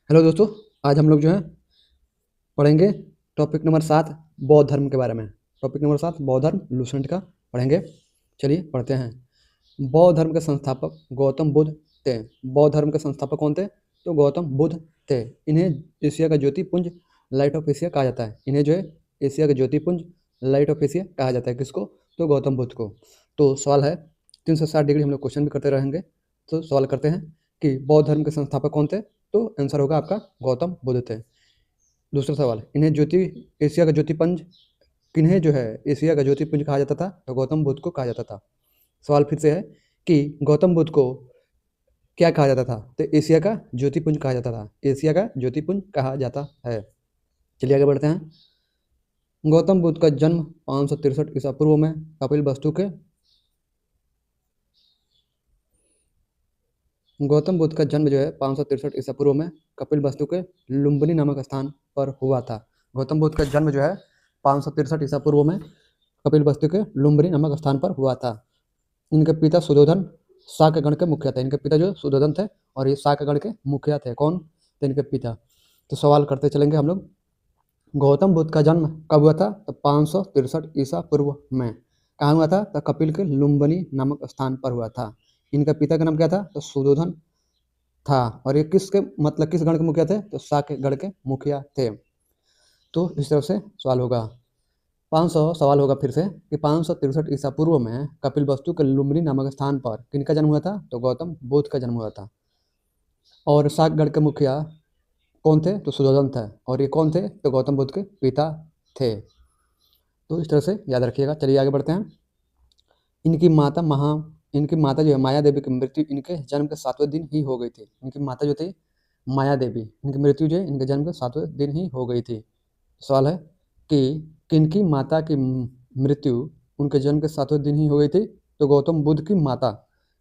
Hello दोस्तों। आज हम लोग जो है पढ़ेंगे टॉपिक नंबर 7 बौद्ध धर्म के बारे में। टॉपिक नंबर 7 बौद्ध धर्म लूसेंट का पढ़ेंगे। चलिए पढ़ते हैं। बौद्ध धर्म के संस्थापक गौतम बुद्ध थे। बौद्ध धर्म के संस्थापक कौन थे? तो गौतम बुद्ध थे। इन्हें एशिया का ज्योतिपुंज लाइट ऑफ एशिया कहा जाता है। इन्हें जो है एशिया का ज्योतिपुंज लाइट ऑफ एशिया कहा जाता है। किसको? तो गौतम बुद्ध को। तो सवाल है 360 डिग्री हम लोग क्वेश्चन भी करते रहेंगे। तो सवाल करते हैं कि बौद्ध धर्म के संस्थापक कौन थे? तो आंसर होगा आपका गौतम बुद्ध थे। दूसरा सवाल, इन्हें एशिया का ज्योतिपुंज किन्हें जो है एशिया का ज्योतिपुंज कहा जाता था? तो गौतम बुद्ध को कहा जाता था। सवाल फिर से है कि गौतम बुद्ध को क्या कहा जाता था? तो एशिया का ज्योतिपुंज कहा जाता था। एशिया का ज्योतिपुंज कहा जाता है। चलिए आगे बढ़ते हैं। गौतम बुद्ध का जन्म 563 ईसा पूर्व में कपिलवस्तु के गौतम बुद्ध का जन्म जो है 563 ईसा पूर्व में कपिलवस्तु के लुम्बिनी नामक स्थान पर हुआ था। गौतम बुद्ध का जन्म जो है 563 ईसा पूर्व में कपिलवस्तु के लुम्बिनी नामक स्थान पर हुआ था। इनके पिता सुधोधन शाक्य गण के मुखिया थे। इनके पिता जो सुधोधन थे और ये शाक्य गण के मुखिया थे। कौन थे इनके पिता? तो सवाल करते चलेंगे हम लोग। गौतम बुद्ध का जन्म कब हुआ था? तो 563 ईसा पूर्व में। कहाँ हुआ था? तो कपिल के लुम्बिनी नामक स्थान पर हुआ था। इनका पिता का नाम क्या था? तो सुधोधन था। और ये किसके मतलब किस गण के मुखिया थे? तो शाक्य गण के मुखिया थे। तो इस तरह से सवाल होगा। 500 सवाल होगा फिर से कि 563 ईसा पूर्व में कपिलवस्तु के लुम्बिनी नामक स्थान पर किनका जन्म हुआ था? तो गौतम बुद्ध का जन्म हुआ था। और शाक्य गण के मुखिया कौन थे? तो सुधोधन थे। और ये कौन थे? तो गौतम बुद्ध के पिता थे। तो इस तरह से याद रखिएगा। चलिए आगे बढ़ते हैं। इनकी माता जो है माया देवी की मृत्यु इनके जन्म के 7वें दिन ही हो गई थी। इनकी माता जो थी माया देवी, इनकी मृत्यु जो है इनके जन्म के 7वें दिन ही हो गई थी। सवाल है कि किनकी माता की मृत्यु उनके जन्म के 7वें दिन ही हो गई थी? तो गौतम बुद्ध की माता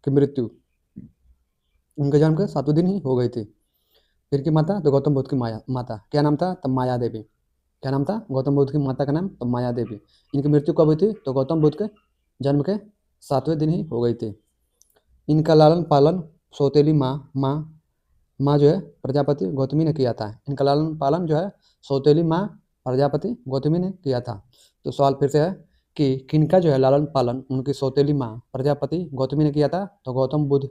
की मृत्यु उनके जन्म के 7वें दिन ही हो गई थी। किनकी माता? तो गौतम बुद्ध की माता। क्या नाम था? तो माया देवी। क्या नाम था? गौतम बुद्ध की माता का नाम तो माया देवी। इनकी मृत्यु कब हुई थी? तो गौतम बुद्ध के जन्म के 7वें दिन ही हो गई थी। इनका लालन पालन सौतेली माँ जो है प्रजापति गौतमी ने किया था। इनका लालन पालन जो है सौतेली माँ प्रजापति गौतमी ने किया था। तो सवाल फिर से है कि किनका जो है लालन पालन उनकी सौतेली माँ प्रजापति गौतमी ने किया था? तो गौतम बुद्ध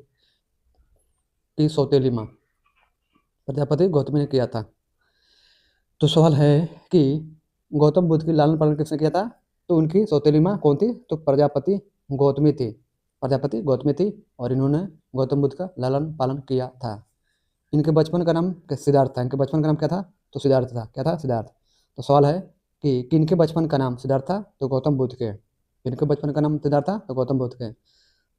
की सौतेली माँ प्रजापति गौतमी ने किया था। तो सवाल है कि गौतम बुद्ध की लालन पालन किसने किया था? तो उनकी सौतेली माँ कौन थी? तो प्रजापति गौतमी थी। प्रजापति गौतमी थी और इन्होंने गौतम बुद्ध का लालन पालन किया था। इनके बचपन का नाम सिद्धार्थ था। इनके बचपन का नाम क्या था? तो सिद्धार्थ था। क्या था? सिद्धार्थ। तो सवाल है कि किनके बचपन का नाम सिद्धार्थ था? तो गौतम बुद्ध के। किनके बचपन का नाम सिद्धार्थ था? तो गौतम बुद्ध के।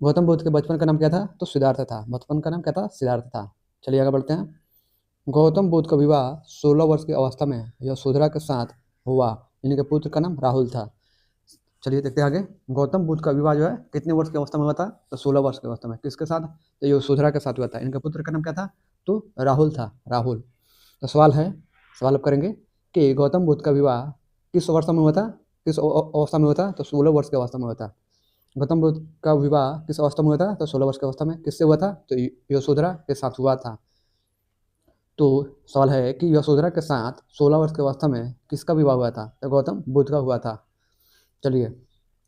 गौतम बुद्ध के बचपन का नाम क्या था? तो सिद्धार्थ था। बचपन का नाम क्या था? सिद्धार्थ था। चलिए आगे बढ़ते हैं। गौतम बुद्ध का विवाह 16 वर्ष की अवस्था में यशोधरा के साथ हुआ। इनके पुत्र का नाम राहुल था। चलिए देखते हैं आगे। गौतम बुद्ध का विवाह जो है कितने वर्ष की अवस्था में हुआ था? तो 16 वर्ष की अवस्था में। किसके साथ? तो यशोधरा के साथ हुआ था। इनके पुत्र का नाम क्या था? तो राहुल था। राहुल। तो सवाल अब करेंगे कि गौतम बुद्ध का विवाह किस अवस्था में हुआ था? किस अवस्था में हुआ था? तो 16 वर्ष की अवस्था में हुआ था। गौतम बुद्ध का विवाह किस अवस्था में हुआ था? तो 16 वर्ष की अवस्था में। किससे हुआ था? तो यशोधरा के साथ हुआ था। तो सवाल है कि यशोधरा के साथ 16 वर्ष की अवस्था में किसका विवाह हुआ था? तो गौतम बुद्ध का हुआ था। चलिए,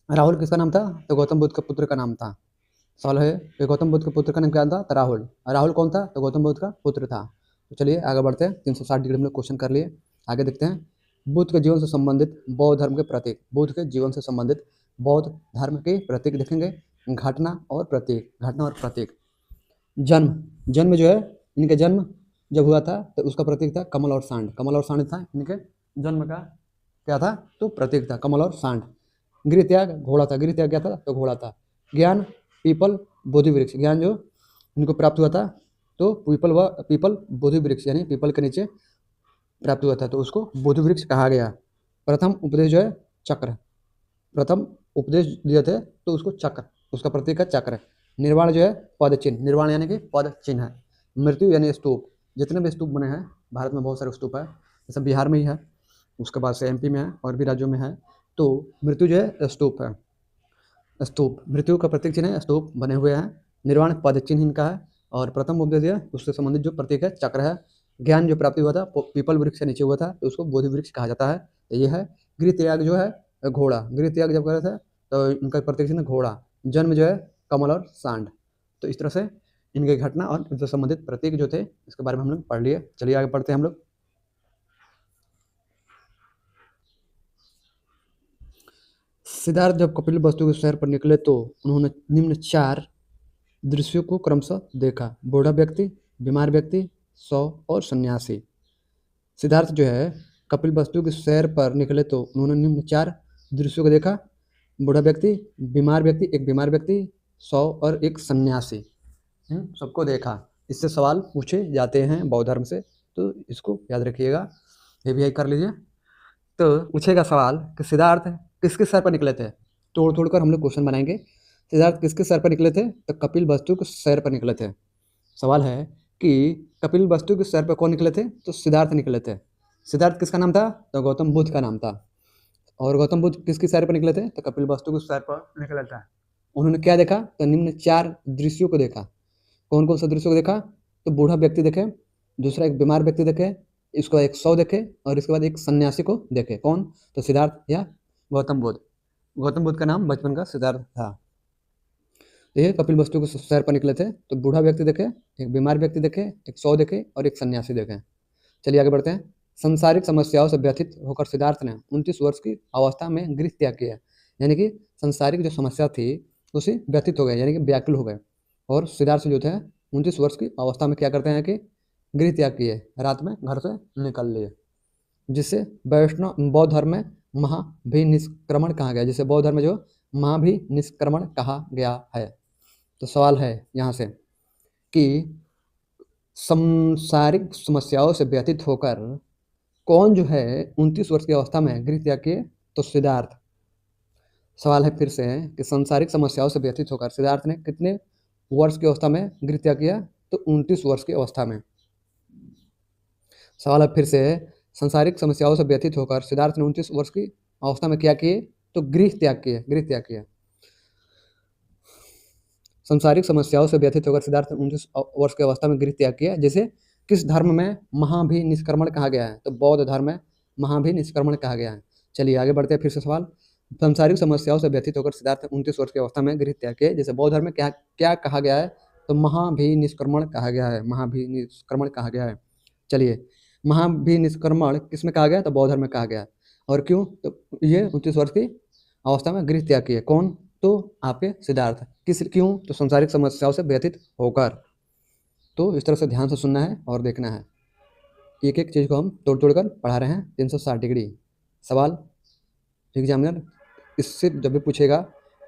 राहुल किसका नाम था? तो गौतम बुद्ध के पुत्र का नाम था। सवाल है कि गौतम बुद्ध के पुत्र का नाम क्या था? तो राहुल। राहुल कौन था? तो गौतम बुद्ध का पुत्र था। तो चलिए आगे बढ़ते हैं। 360 डिग्री में क्वेश्चन कर लिए। आगे देखते हैं। बुद्ध के जीवन से संबंधित बौद्ध धर्म के प्रतीक। बुद्ध के जीवन से संबंधित बौद्ध धर्म के प्रतीक देखेंगे। घटना और प्रतीक। घटना और प्रतीक। जन्म जो है इनके जन्म जब हुआ था तो उसका प्रतीक था कमल और सांड। कमल और सांड था इनके जन्म का क्या था? तो प्रतीक था कमल और सांड। गृह त्याग घोड़ा था। गृह त्याग क्या था? तो घोड़ा था। ज्ञान पीपल बोधि वृक्ष। ज्ञान जो इनको प्राप्त हुआ था तो पीपल बोधि वृक्ष यानी पीपल के नीचे प्राप्त हुआ था तो उसको बोधि वृक्ष कहा गया। प्रथम उपदेश जो है चक्र। प्रथम उपदेश दिए थे तो उसको चक्र, उसका प्रतीक है चक्र। निर्वाण जो है पद चिन्ह। निर्वाण यानी कि पद चिन्ह है। मृत्यु यानी स्तूप। जितने भी स्तूप बने हैं भारत में बहुत सारे स्तूप है। जैसे बिहार में ही है, उसके बाद से एमपी में है और भी राज्यों में है। तो मृत्यु जो है स्तूप है। स्तूप मृत्यु का प्रतीक चिन्ह है। स्तूप बने हुए हैं। निर्वाण पद चिन्ह इनका है और प्रथम उपदेश है उससे संबंधित जो प्रतीक है चक्र है। ज्ञान जो प्राप्ति हुआ था पीपल वृक्ष से नीचे हुआ था, तो उसको बोधि वृक्ष कहा जाता है। तो ये है गृह त्याग जो है घोड़ा, गृह त्याग जब कर रहे थे तो इनका प्रतीक चिन्ह घोड़ा, जन्म जो है कमल और सांड। तो इस तरह से इनके घटना और इनसे संबंधित प्रतीक जो थे इसके बारे में हम लोग पढ़ लिए। चलिए आगे पढ़ते हैं हम लोग। सिद्धार्थ जब कपिल वस्तु के शहर पर निकले तो उन्होंने निम्न 4 दृश्यों को क्रमशः देखा: बूढ़ा व्यक्ति, बीमार व्यक्ति, शव और सन्यासी। सिद्धार्थ जो है कपिल वस्तु के शहर पर निकले तो उन्होंने निम्न 4 दृश्यों को देखा: बूढ़ा व्यक्ति, एक बीमार व्यक्ति, शव और एक सन्यासी। सबको देखा। इससे सवाल पूछे जाते हैं बौद्ध धर्म से, तो इसको याद रखिएगा, ये भी कर लीजिए। तो पूछेगा सवाल कि सिद्धार्थ किसके सर पर निकले थे। तोड़ कर हम लोग क्वेश्चन बनाएंगे। सिद्धार्थ किसके सर पर निकले थे? तो कपिल वस्तु के सर पर निकले थे। सवाल है कि कपिल वस्तु के सर पर कौन निकले थे? तो सिद्धार्थ निकले थे। सिद्धार्थ किसका नाम था? तो गौतम बुद्ध का नाम था। और गौतम बुद्ध किसके सर पर निकले थे? तो कपिल वस्तु के सर पर निकला था। उन्होंने क्या देखा? तो निम्न 4 दृश्यों को देखा। कौन कौन सा दृश्यों को देखा? तो बूढ़ा व्यक्ति देखे, दूसरा एक बीमार व्यक्ति देखे, इसको एक शव देखे और इसके बाद एक सन्यासी को देखे। कौन? तो सिद्धार्थ या गौतम बुद्ध। गौतम बुद्ध का नाम बचपन का सिद्धार्थ था। ये कपिल वस्तु के शहर पर निकले थे तो बूढ़ा व्यक्ति देखे, एक बीमार व्यक्ति देखे, एक शव देखे और एक सन्यासी देखे। चलिए आगे बढ़ते हैं। संसारिक समस्याओं से व्यथित होकर सिद्धार्थ ने 29 वर्ष की अवस्था में गृह त्याग किया। यानी कि संसारिक जो समस्या थी उसे व्यथित हो गए, यानी कि व्याकुल हो गए। और सिद्धार्थ जो थे 29 वर्ष की अवस्था में क्या करते हैं कि गृह त्याग किए, रात में घर से निकल लिए, जिससे वैष्णव बौद्ध धर्म में महाभिनिष्क्रमण कहा गया, जिसे बौद्ध धर्म में जो महाभिनिष्क्रमण कहा गया है। तो सवाल है यहाँ से कि संसारिक समस्याओं से व्यथित होकर कौन जो है 29 वर्ष की अवस्था में गृह त्याग किए? तो सिद्धार्थ। सवाल है फिर से कि संसारिक समस्याओं से व्यथित होकर सिद्धार्थ ने कितने वर्ष की अवस्था में गृह त्याग किया? तो 29 वर्ष की अवस्था में। सवाल है फिर से, संसारिक समस्याओं से व्यथित होकर सिद्धार्थ ने 29 वर्ष की अवस्था में क्या किए? तो गृह त्याग किए। संसारिक समस्याओं से व्यथित होकर सिद्धार्थ ने 29 वर्ष की अवस्था में गृह त्याग किया, जिसे किस धर्म में महाभिनिष्क्रमण कहा गया है? तो बौद्ध धर्म में महाभिनिष्क्रमण कहा गया है। चलिए आगे बढ़ते हैं। फिर से सवाल, संसारिक समस्याओं से व्यथित होकर सिद्धार्थ ने 29 वर्ष की अवस्था में गृह त्याग किया, जैसे बौद्ध धर्म में क्या कहा गया है? तो महाभिनिष्क्रमण कहा गया है। चलिए, महाभिनिष्क्रमण किस में कहा गया? तो बौद्ध धर्म में कहा गया। और क्यों? तो ये 29 वर्ष की अवस्था में गृह त्याग किए। कौन? तो आपके सिद्धार्थ। क्यों? तो संसारिक समस्याओं से व्यथित होकर। तो इस तरह से ध्यान से सुनना है और देखना है। एक एक चीज़ को हम तोड़ कर पढ़ा रहे हैं। 360 डिग्री सवाल एग्जामिनर इससे जब भी पूछेगा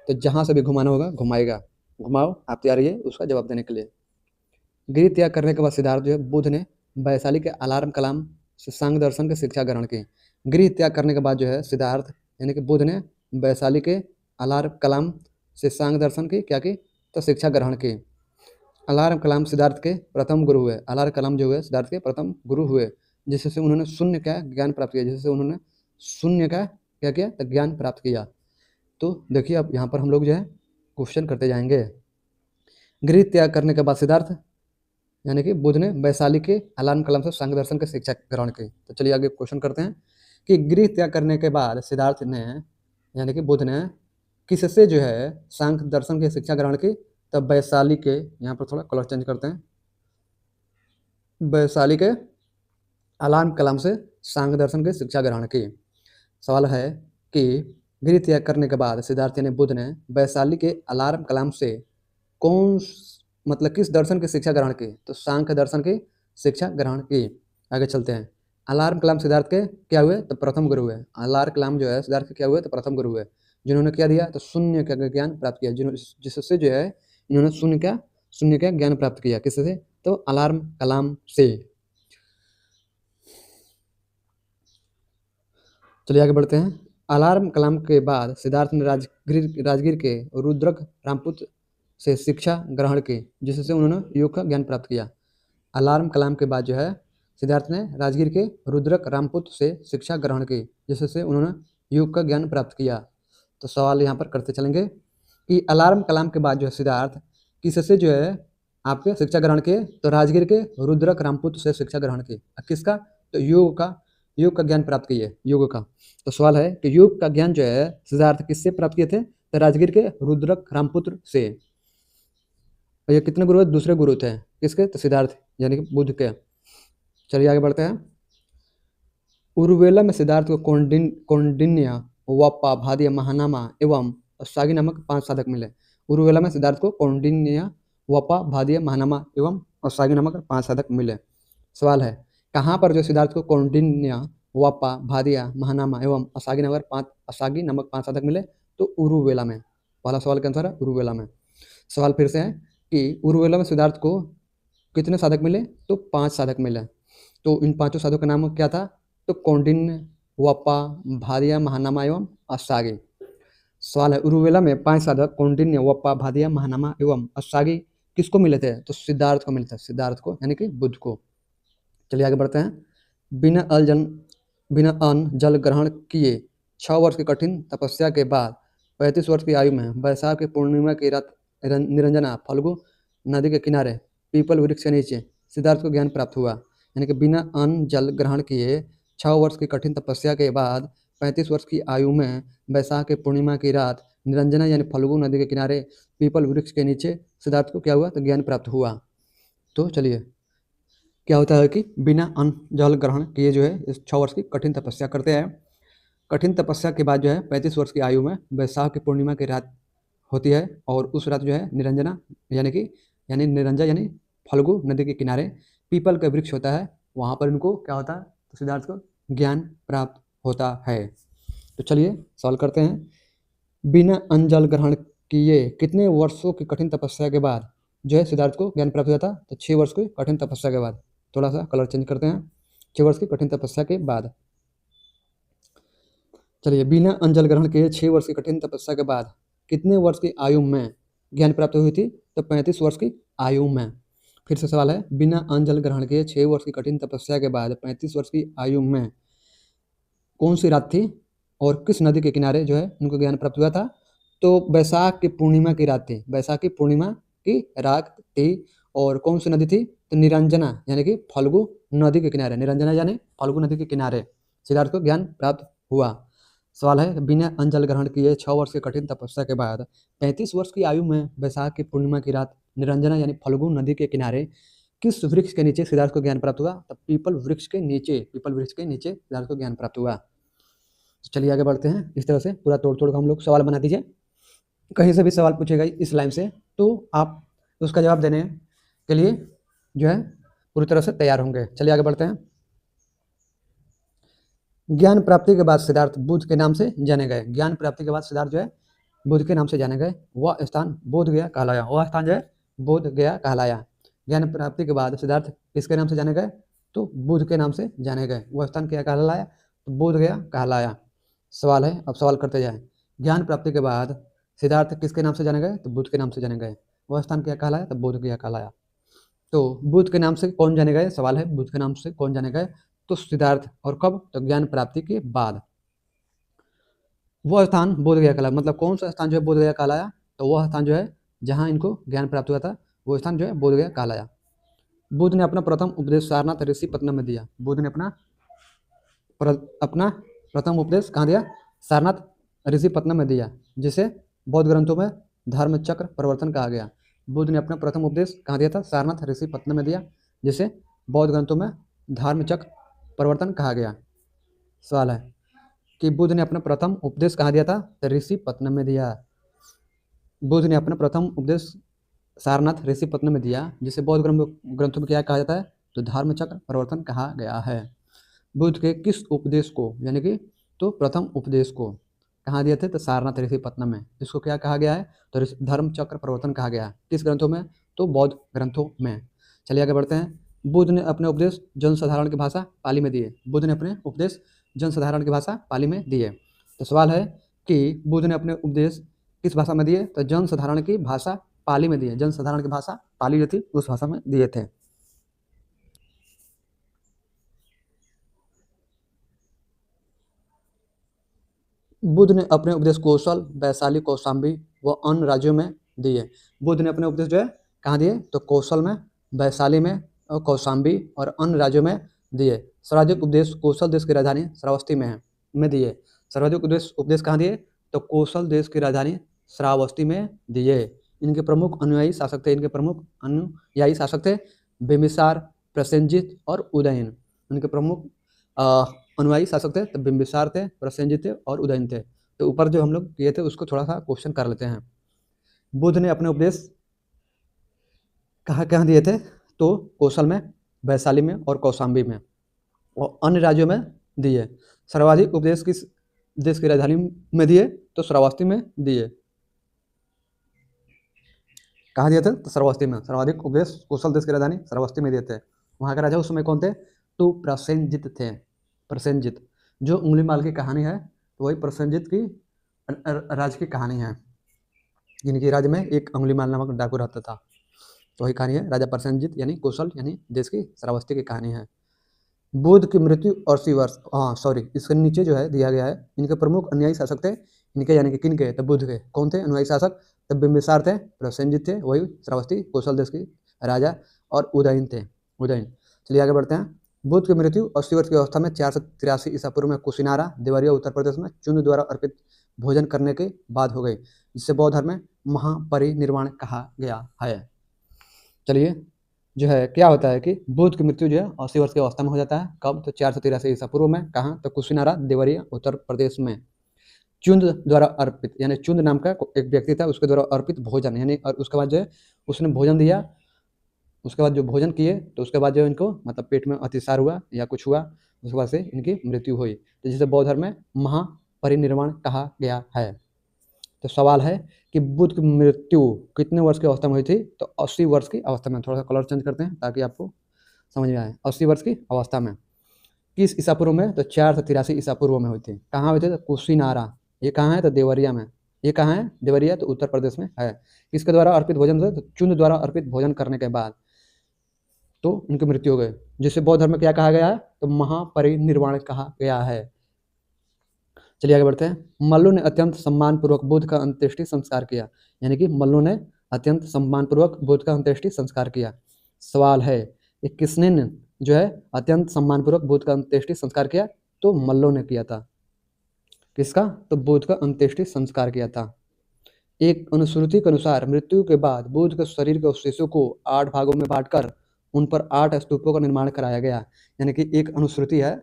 तो जहाँ से भी घुमाना होगा घुमाएगा। घुमाओ, आप तैयार रहिए उसका जवाब देने के लिए। गृह त्याग करने के बाद सिद्धार्थ जो है बुद्ध ने वैशाली के अलार्म कलाम से सांग दर्शन की शिक्षा ग्रहण की। गृह त्याग करने के बाद जो है सिद्धार्थ यानी कि बुद्ध ने वैशाली के अलार्म कलाम से सांग दर्शन की क्या की? तो शिक्षा ग्रहण की। अलार्म कलाम सिद्धार्थ के प्रथम गुरु हुए। अलार्म कलाम जो हुए सिद्धार्थ के प्रथम गुरु हुए, जिससे उन्होंने शून्य का ज्ञान प्राप्त किया। तो ज्ञान प्राप्त किया। तो देखिए अब यहाँ पर हम लोग जो है क्वेश्चन करते जाएंगे। गृह त्याग करने के बाद सिद्धार्थ यानी कि बुद्ध ने वैशाली के अलार्म कलाम से सांग दर्शन की शिक्षा ग्रहण की। तो चलिए आगे क्वेश्चन करते हैं कि गृह त्याग करने के बाद सिद्धार्थ ने यानी कि बुद्ध ने किससे जो है सांग दर्शन की शिक्षा ग्रहण की? तब वैशाली के, यहाँ पर थोड़ा कलर चेंज करते हैं, वैशाली के अलार्म कलाम से सांग दर्शन की शिक्षा ग्रहण की। सवाल है कि गृह त्याग करने के बाद सिद्धार्थ यानी बुद्ध ने वैशाली के अलार्म कलाम से किस दर्शन की शिक्षा ग्रहण की? तो सांख्य दर्शन की शिक्षा ग्रहण की। आगे चलते हैं। अलार्म कलाम सिद्धार्थ के क्या हुए? तो प्रथम गुरु हुए। अलार्म कलाम जो है सिद्धार्थ के क्या हुए? तो प्रथम गुरु हुए, जिन्होंने क्या दिया? तो शून्य का ज्ञान प्राप्त किया, जिससे जो है इन्होंने शून्य का ज्ञान प्राप्त किया। किससे? तो अलार्म कलाम से। चलिए आगे बढ़ते हैं। अलार्म कलाम के बाद सिद्धार्थ ने राजगीर के रुद्रक रामपुत्र से शिक्षा ग्रहण की, जिससे उन्होंने योग का ज्ञान प्राप्त किया। अलार्म कलाम के बाद जो है सिद्धार्थ ने राजगीर के रुद्रक रामपुत्र से शिक्षा ग्रहण की, जिससे उन्होंने योग का ज्ञान प्राप्त किया। तो सवाल यहाँ पर करते चलेंगे कि अलार्म कलाम के बाद जो है सिद्धार्थ किससे जो है आपके शिक्षा ग्रहण किए तो राजगीर के रुद्रक रामपुत्र से शिक्षा ग्रहण की। किसका? तो योग का ज्ञान प्राप्त किए, योग का। तो सवाल है कि योग का ज्ञान जो है सिद्धार्थ किससे प्राप्त किए थे? तो राजगीर के रुद्रक रामपुत्र से। और ये कितने गुरु? दूसरे गुरु थे किसके? तो सिद्धार्थ यानी कि बुद्ध के। चलिए आगे बढ़ते हैं। उर्वेला में सिद्धार्थ को कौंडिन्य, वप्पा, भादिया, महानामा एवं सागी नामक 5 साधक मिले। उर्वेला में सिद्धार्थ को कौंडिन्य, वप्पा, भादिया, महानामा एवं सागी नामक 5 साधक मिले। सवाल है कहाँ पर जो सिद्धार्थ को कौंडिन्य, वप्पा, भादिया, महानामा एवं असागी नामक 5 साधक मिले? तो उरुवेला में। पहला सवाल का आंसर है उरुवेला में। सवाल फिर से है कि उरुवेला में सिद्धार्थ को कितने साधक मिले? तो 5 साधक मिले। तो इन 5 साधकों का नाम क्या था? तो कौंडिन्य, वप्पा, भादिया, महानामा एवं असागी। सवाल है उरुवेला में 5 साधक कौंडिन्य, वप्पा, भादिया, महानामा एवं असागी किसको मिले थे? तो सिद्धार्थ को मिले थे, सिद्धार्थ को यानी कि बुद्ध को। चलिए आगे बढ़ते हैं। बिना अन्न जल ग्रहण किए 6 वर्ष की कठिन तपस्या के बाद 35 वर्ष की आयु में वैशाख की पूर्णिमा की रात निरंजना फल्गु नदी के किनारे पीपल वृक्ष के नीचे सिद्धार्थ को ज्ञान प्राप्त हुआ। यानी कि बिना अन्न जल ग्रहण किए 6 वर्ष की कठिन तपस्या के बाद 35 वर्ष की आयु में वैशाख की पूर्णिमा की रात निरंजना यानी फल्गु नदी के किनारे पीपल वृक्ष के नीचे सिद्धार्थ को क्या हुआ? तो ज्ञान प्राप्त हुआ। तो चलिए क्या होता है कि बिना अन्न जल ग्रहण किए जो है इस 6 वर्ष की कठिन तपस्या करते हैं। कठिन तपस्या के बाद जो है 35 वर्ष की आयु में वैशाख की पूर्णिमा की रात होती है और उस रात जो है निरंजना यानी फल्गु नदी के किनारे पीपल का वृक्ष होता है, वहाँ पर इनको क्या होता है? तो सिद्धार्थ को ज्ञान प्राप्त होता है। तो चलिए सवाल करते हैं। बिना अन्न जल ग्रहण किए कितने वर्षों की कठिन तपस्या के बाद जो है सिद्धार्थ को ज्ञान प्राप्त हुआ था? तो 6 वर्ष की कठिन तपस्या के बाद। थोड़ा सा कलर चेंज करते हैं। 6 वर्ष की कठिन तपस्या के बाद। चलिए बिना अन्न जल ग्रहण किए 6 वर्ष की कठिन तपस्या के बाद कितने वर्ष की आयु में ज्ञान प्राप्त हुई थी? तो 35 वर्ष की आयु में। फिर से सवाल है बिना अन्न जल ग्रहण किए 6 वर्ष की कठिन तपस्या के बाद 35 वर्ष की आयु में कौन सी रात थी और किस नदी के किनारे जो है उनको ज्ञान प्राप्त हुआ था? तो वैशाख की पूर्णिमा की रात थी, वैशाख की पूर्णिमा की रात थी। और कौन सी नदी थी? तो निरंजना यानी कि फल्गु नदी के किनारे, निरंजना यानी फल्गु नदी के किनारे सिद्धार्थ को ज्ञान प्राप्त हुआ। सवाल है बिना अन्न जल ग्रहण किए 6 वर्ष की कठिन तपस्या के बाद 35 वर्ष की आयु में वैशाख की पूर्णिमा की रात निरंजना यानी फल्गु नदी के किनारे किस वृक्ष के नीचे सिद्धार्थ को ज्ञान प्राप्त हुआ? तब पीपल वृक्ष के नीचे सिद्धार्थ को ज्ञान प्राप्त हुआ। चलिए आगे बढ़ते हैं। इस तरह से पूरा तोड़ का हम लोग सवाल बना दीजिए। कहीं से भी सवाल पूछेगा इस लाइन से तो आप उसका जवाब देने के लिए जो है पूरी तरह से तैयार होंगे। चलिए आगे बढ़ते हैं। ज्ञान प्राप्ति के बाद सिद्धार्थ बुद्ध के नाम से जाने गए। ज्ञान प्राप्ति के बाद सिद्धार्थ जो है बुद्ध के नाम से जाने गए। वह स्थान बोध गया कहलाया। वह स्थान जो है बोध गया कहलाया। ज्ञान प्राप्ति के बाद सिद्धार्थ किसके नाम से जाने गए? तो बुद्ध के नाम से जाने गए। वह स्थान क्या कहलाया? तो बोध गया कहलाया। सवाल है, अब सवाल करते जाए। ज्ञान प्राप्ति के बाद सिद्धार्थ किसके नाम से जाने गए? तो बुद्ध के नाम से जाने गए। वह स्थान क्या कहलाया? तो बोध गया कहलाया। तो बुद्ध के नाम से कौन जाने गए? सवाल है बुद्ध के नाम से कौन जाने गए? तो सिद्धार्थ। और कब? तो ज्ञान प्राप्ति के बाद। वह स्थान बोध गया कहलाया। मतलब कौन सा स्थान जो है बोध गया कहलाया? तो वह स्थान जो है जहाँ इनको ज्ञान प्राप्त हुआ था वो स्थान जो है बोध गया कहलाया। बुद्ध ने अपना प्रथम उपदेश सारनाथ ऋषिपत्तनम में दिया। बुद्ध ने अपना प्रथम उपदेश कहाँ दिया? सारनाथ ऋषिपत्तनम में दिया, जिसे बौद्ध ग्रंथों में धर्म चक्र प्रवर्तन कहा गया। बुद्ध ने अपना प्रथम उपदेश कहाँ दिया था? सारनाथ ऋषिपत्तनम में दिया, जिसे बौद्ध ग्रंथों में धर्म चक्र प्रवर्तन कहा गया। सवाल है कि बुद्ध ने अपना प्रथम उपदेश कहाँ दिया था? तो ऋषिपत्तनम में दिया। बुद्ध ने अपना प्रथम उपदेश सारनाथ ऋषिपत्तनम में दिया, जिसे बौद्ध ग्रंथों में क्या कहा जाता है? तो धर्म चक्र प्रवर्तन कहा गया है। बुद्ध के किस उपदेश को यानी कि तो प्रथम उपदेश को कहाँ दिए थे? तो सारनाथ ऋषिपत्तनम में। इसको क्या कहा गया है? तो धर्म चक्र प्रवर्तन कहा गया। किस ग्रंथों में? तो बौद्ध ग्रंथों में। चलिए आगे बढ़ते हैं। बुद्ध ने अपने उपदेश जनसाधारण की भाषा पाली में दिए। बुद्ध ने अपने उपदेश जनसाधारण की भाषा पाली में दिए। तो सवाल है कि बुद्ध ने अपने उपदेश किस भाषा में दिए? तो जनसाधारण की भाषा पाली में दिए। जनसाधारण की भाषा पाली जो थी उस भाषा में दिए थे। बुद्ध ने अपने उपदेश कौशल, वैशाली, कौशाम्बी व अन्य राज्यों में दिए। बुद्ध ने अपने उपदेश जो है कहाँ दिए? तो कौशल में, वैशाली में और कौशाम्बी और अन्य राज्यों में दिए। सर्वाधिक उपदेश कौशल देश की राजधानी श्रावस्ती में दिए। सर्वाधिक उपदेश कहाँ दिए? तो कौशल देश की राजधानी श्रावस्ती में दिए। इनके प्रमुख अनुयायी शासक थे बिम्बिसार, प्रसेनजित और उदयन। इनके प्रमुख अनुयायी शासक थे तो बिम्बिसार थे, प्रसेनजित थे और उदयन थे। तो ऊपर जो हम लोग किए थे उसको थोड़ा सा क्वेश्चन कर लेते हैं। बुद्ध ने अपने उपदेश कहाँ कहाँ दिए थे? तो कौशल में, वैशाली में और कौशाम्बी में और अन्य राज्यों में दिए। सर्वाधिक उपदेश किस देश की राजधानी में दिए? तो श्रावस्ती में दिए। कहाँ दिए थे? तो श्रावस्ती में। सर्वाधिक उपदेश कौशल देश की राजधानी श्रावस्ती में दिए थे। वहाँ के राजा उस समय कौन थे? तो प्रसेनजित थे। प्रसेनजित जो उंगलीमाल की कहानी है तो वही प्रसेनजित की राज की कहानी है। जिनकी राज्य में एक अंगुलीमाल नामक डाकू रहता था, तो वही कहानी है राजा प्रसेनजित यानी कौशल यानी देश की श्रावस्ती की कहानी है। बुद्ध की मृत्यु 80 वर्ष, इसके नीचे जो है दिया गया है इनके प्रमुख अनुयायी शासक थे। इनके यानी कि किन के? तो बुद्ध के। कौन थे अनुयायी शासक? तो बिम्बिसार थे, प्रसेनजित थे वही श्रावस्ती कौशल देश की राजा, और उदयन थे। उदयन। चलिए आगे बढ़ते हैं। बुद्ध की मृत्यु 80 वर्ष की अवस्था में 483 ईसा पूर्व में कुशीनारा, देवरिया, उत्तर प्रदेश में चुन द्वारा अर्पित भोजन करने के बाद हो गई, जिससे बौद्ध धर्म में महापरिनिर्वाण कहा गया है। चलिए जो है क्या होता है कि बुद्ध की मृत्यु जो है 80 वर्ष की अवस्था में हो जाता है। कब? तो 483 ईसा पूर्व में। कहाँ? तो कुशीनारा, देवरिया, उत्तर प्रदेश में। चुंद द्वारा अर्पित यानी चुंद नाम का एक व्यक्ति था, उसके द्वारा अर्पित भोजन यानी, और उसके बाद जो है उसने भोजन दिया, उसके बाद जो भोजन किए तो उसके बाद जो इनको मतलब पेट में अतिसार हुआ या कुछ हुआ, उसके बाद से इनकी मृत्यु हुई, तो जिसे बौद्ध धर्म में महापरिनिर्वाण कहा गया है। तो सवाल है कि बुद्ध की मृत्यु कितने वर्ष की अवस्था में हुई थी? तो 80 वर्ष की अवस्था में। थोड़ा सा कलर चेंज करते हैं ताकि आपको समझ में आए। 80 वर्ष की अवस्था में। किस ईसा पूर्व में? तो 483 ईसा पूर्व में हुई थी। कहाँ हुई थी? तो कुशीनारा। ये कहाँ है? तो देवरिया में। ये कहाँ है? देवरिया, तो उत्तर प्रदेश में है। किसके द्वारा अर्पित भोजन से? तो चुंद द्वारा अर्पित भोजन करने के बाद तो उनकी मृत्यु हो गई, जिसे बौद्ध धर्म में क्या कहा गया है? तो महापरिनिर्वाण कहा गया है। चलिए आगे बढ़ते हैं। मल्लों ने अत्यंत सम्मानपूर्वक बुद्ध का अंत्येष्टि संस्कार किया, यानी कि मल्लों ने अत्यंत सम्मानपूर्वक बुद्ध का अंत्येष्टि संस्कार किया। सवाल है कि किसने जो है अत्यंत सम्मानपूर्वक बुद्ध का अंत्येष्टि संस्कार किया? तो मल्लों ने किया था। किसका? तो बुद्ध का अंत्येष्टि संस्कार किया था। एक अनुश्रुति के अनुसार मृत्यु के बाद बुद्ध के शरीर के अवशेषों को 8 भागों में बांटकर उन पर 8 स्तूपों का निर्माण कराया गया। यानी कि एक अनुश्रुति है,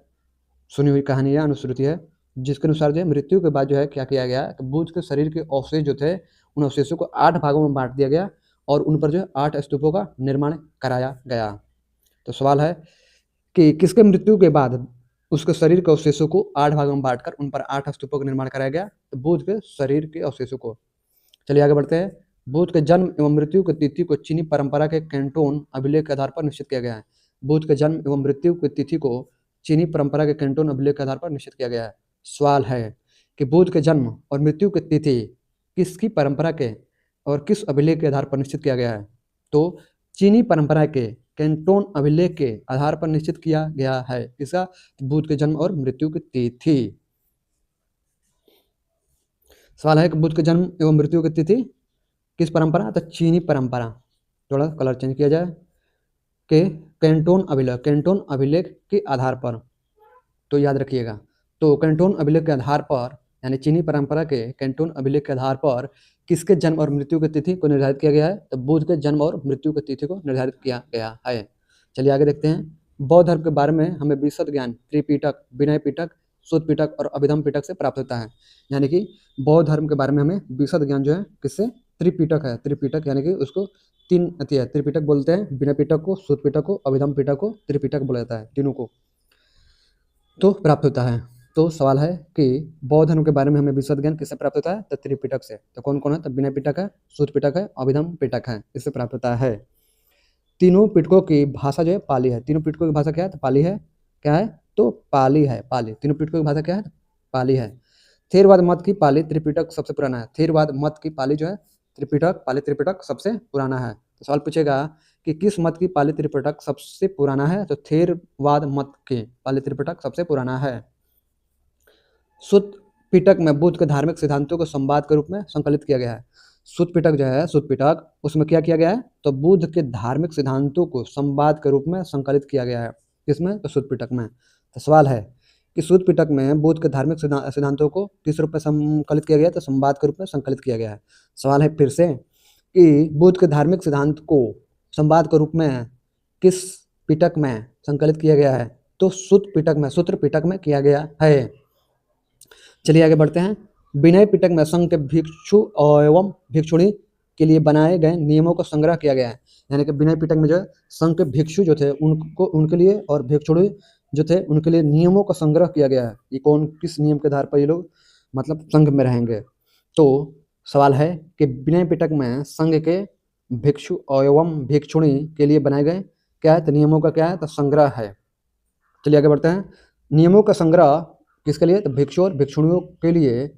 सुनी हुई कहानी या अनुश्रुति है, जिसके अनुसार जो है मृत्यु के बाद जो है क्या किया गया कि बुद्ध के शरीर के अवशेष जो थे उन अवशेषों को 8 भागों में बांट दिया गया और उन पर जो है 8 स्तूपों का निर्माण कराया गया। तो सवाल है कि किसके मृत्यु के बाद उसके शरीर के अवशेषों को 8 भागों में बांटकर उन पर 8 स्तूपों का निर्माण कराया गया? तो बुद्ध के शरीर के अवशेषों को। चलिए आगे बढ़ते हैं। बुद्ध के जन्म एवं मृत्यु की तिथि को चीनी परंपरा के कैंटोन अभिलेख के आधार पर निश्चित किया गया है। बुद्ध के जन्म एवं मृत्यु की तिथि को चीनी परंपरा के कैंटोन अभिलेख के आधार पर निश्चित किया गया है। सवाल है कि बुद्ध के जन्म और मृत्यु की तिथि किसकी परंपरा के और किस अभिलेख के आधार पर निश्चित किया गया है? तो चीनी परंपरा के कैंटोन अभिलेख के आधार पर निश्चित किया गया है। किसका? बुद्ध के जन्म और मृत्यु की तिथि। सवाल है कि बुद्ध के जन्म एवं मृत्यु की तिथि किस परंपरा? तो चीनी परंपरा। थोड़ा कलर चेंज किया जाए कि कैंटोन अभिलेख के आधार पर, तो याद रखिएगा। तो कैंटोन अभिलेख के आधार पर यानी चीनी परंपरा के कैंटोन अभिलेख के आधार पर किसके जन्म और मृत्यु की तिथि को निर्धारित किया गया है? तो बुद्ध के जन्म और मृत्यु की तिथि को निर्धारित किया गया है। चलिए आगे देखते हैं। बौद्ध धर्म के बारे में हमें विशद ज्ञान त्रिपिटक, विनय पिटक, शुद्ध पिटक और अभिधम पिटक से प्राप्त होता है। यानी कि बौद्ध धर्म के बारे में हमें विशद ज्ञान जो है किससे? त्रिपिटक है। त्रिपिटक यानी कि उसको 3 अति है, त्रिपिटक बोलते हैं। विनय पिटक को, शुद्ध पिटक को, अभिधम पिटक को त्रिपिटक बोला जाता है, तीनों को तो प्राप्त होता है। तो सवाल है कि बौद्ध धर्म के बारे में हमें विशद ज्ञान किससे प्राप्त होता है? तो त्रिपिटक से। तो कौन कौन है? तो विनय पिटक है, शुद्ध पिटक है, अभिधम पिटक है, इससे प्राप्त होता है। तीनों पिटकों की भाषा जो है पाली है। तीनों पिटकों की भाषा क्या है? तो पाली है। क्या है? तो पाली है। पाली। तीनों पिटकों की भाषा क्या है? पाली है। थेरवाद मत की पाली त्रिपिटक सबसे पुराना है। थेरवाद मत की पाली जो है त्रिपिटक, पाली त्रिपिटक सबसे पुराना है। तो सवाल पूछेगा कि किस मत की पाली त्रिपिटक सबसे पुराना है? तो थेरवाद मत के पाली त्रिपिटक सबसे पुराना है। शुद्ध पिटक में बुद्ध के धार्मिक सिद्धांतों को संवाद के रूप में संकलित किया गया है। सुत्त पिटक जो है, सुत्त पिटक, उसमें क्या किया गया है, तो बुद्ध के धार्मिक सिद्धांतों को संवाद के रूप में संकलित किया गया है। किसमें, तो सुत्त पिटक में। तो सवाल है कि सुत्त पिटक में बुद्ध के धार्मिक सिद्धांतों को किस रूप में संकलित किया गया, तो संवाद के रूप में संकलित किया गया है। सवाल है फिर से कि बुद्ध के धार्मिक सिद्धांत को संवाद के रूप में किस पिटक में संकलित किया गया है, तो सुत्त पिटक में, सूत्र पिटक में किया गया है। चलिए आगे बढ़ते हैं। विनय पिटक में संघ के भिक्षु एवं भिक्षुणी के लिए बनाए गए नियमों का संग्रह किया गया है। यानी कि विनय पिटक में जो है संघ के भिक्षु जो थे उनको, उनके लिए, और भिक्षुणी जो थे उनके लिए नियमों का संग्रह किया गया है। ये कौन, किस नियम के आधार पर ये लोग मतलब संघ में रहेंगे। तो सवाल है कि विनय पिटक में संघ के भिक्षु एवं भिक्षुणी के लिए बनाए गए क्या है, तो नियमों का क्या है, तो संग्रह है। चलिए आगे बढ़ते हैं। नियमों का संग्रह किसके लिए, तो भिक्षु और भिक्षुणियों के लिए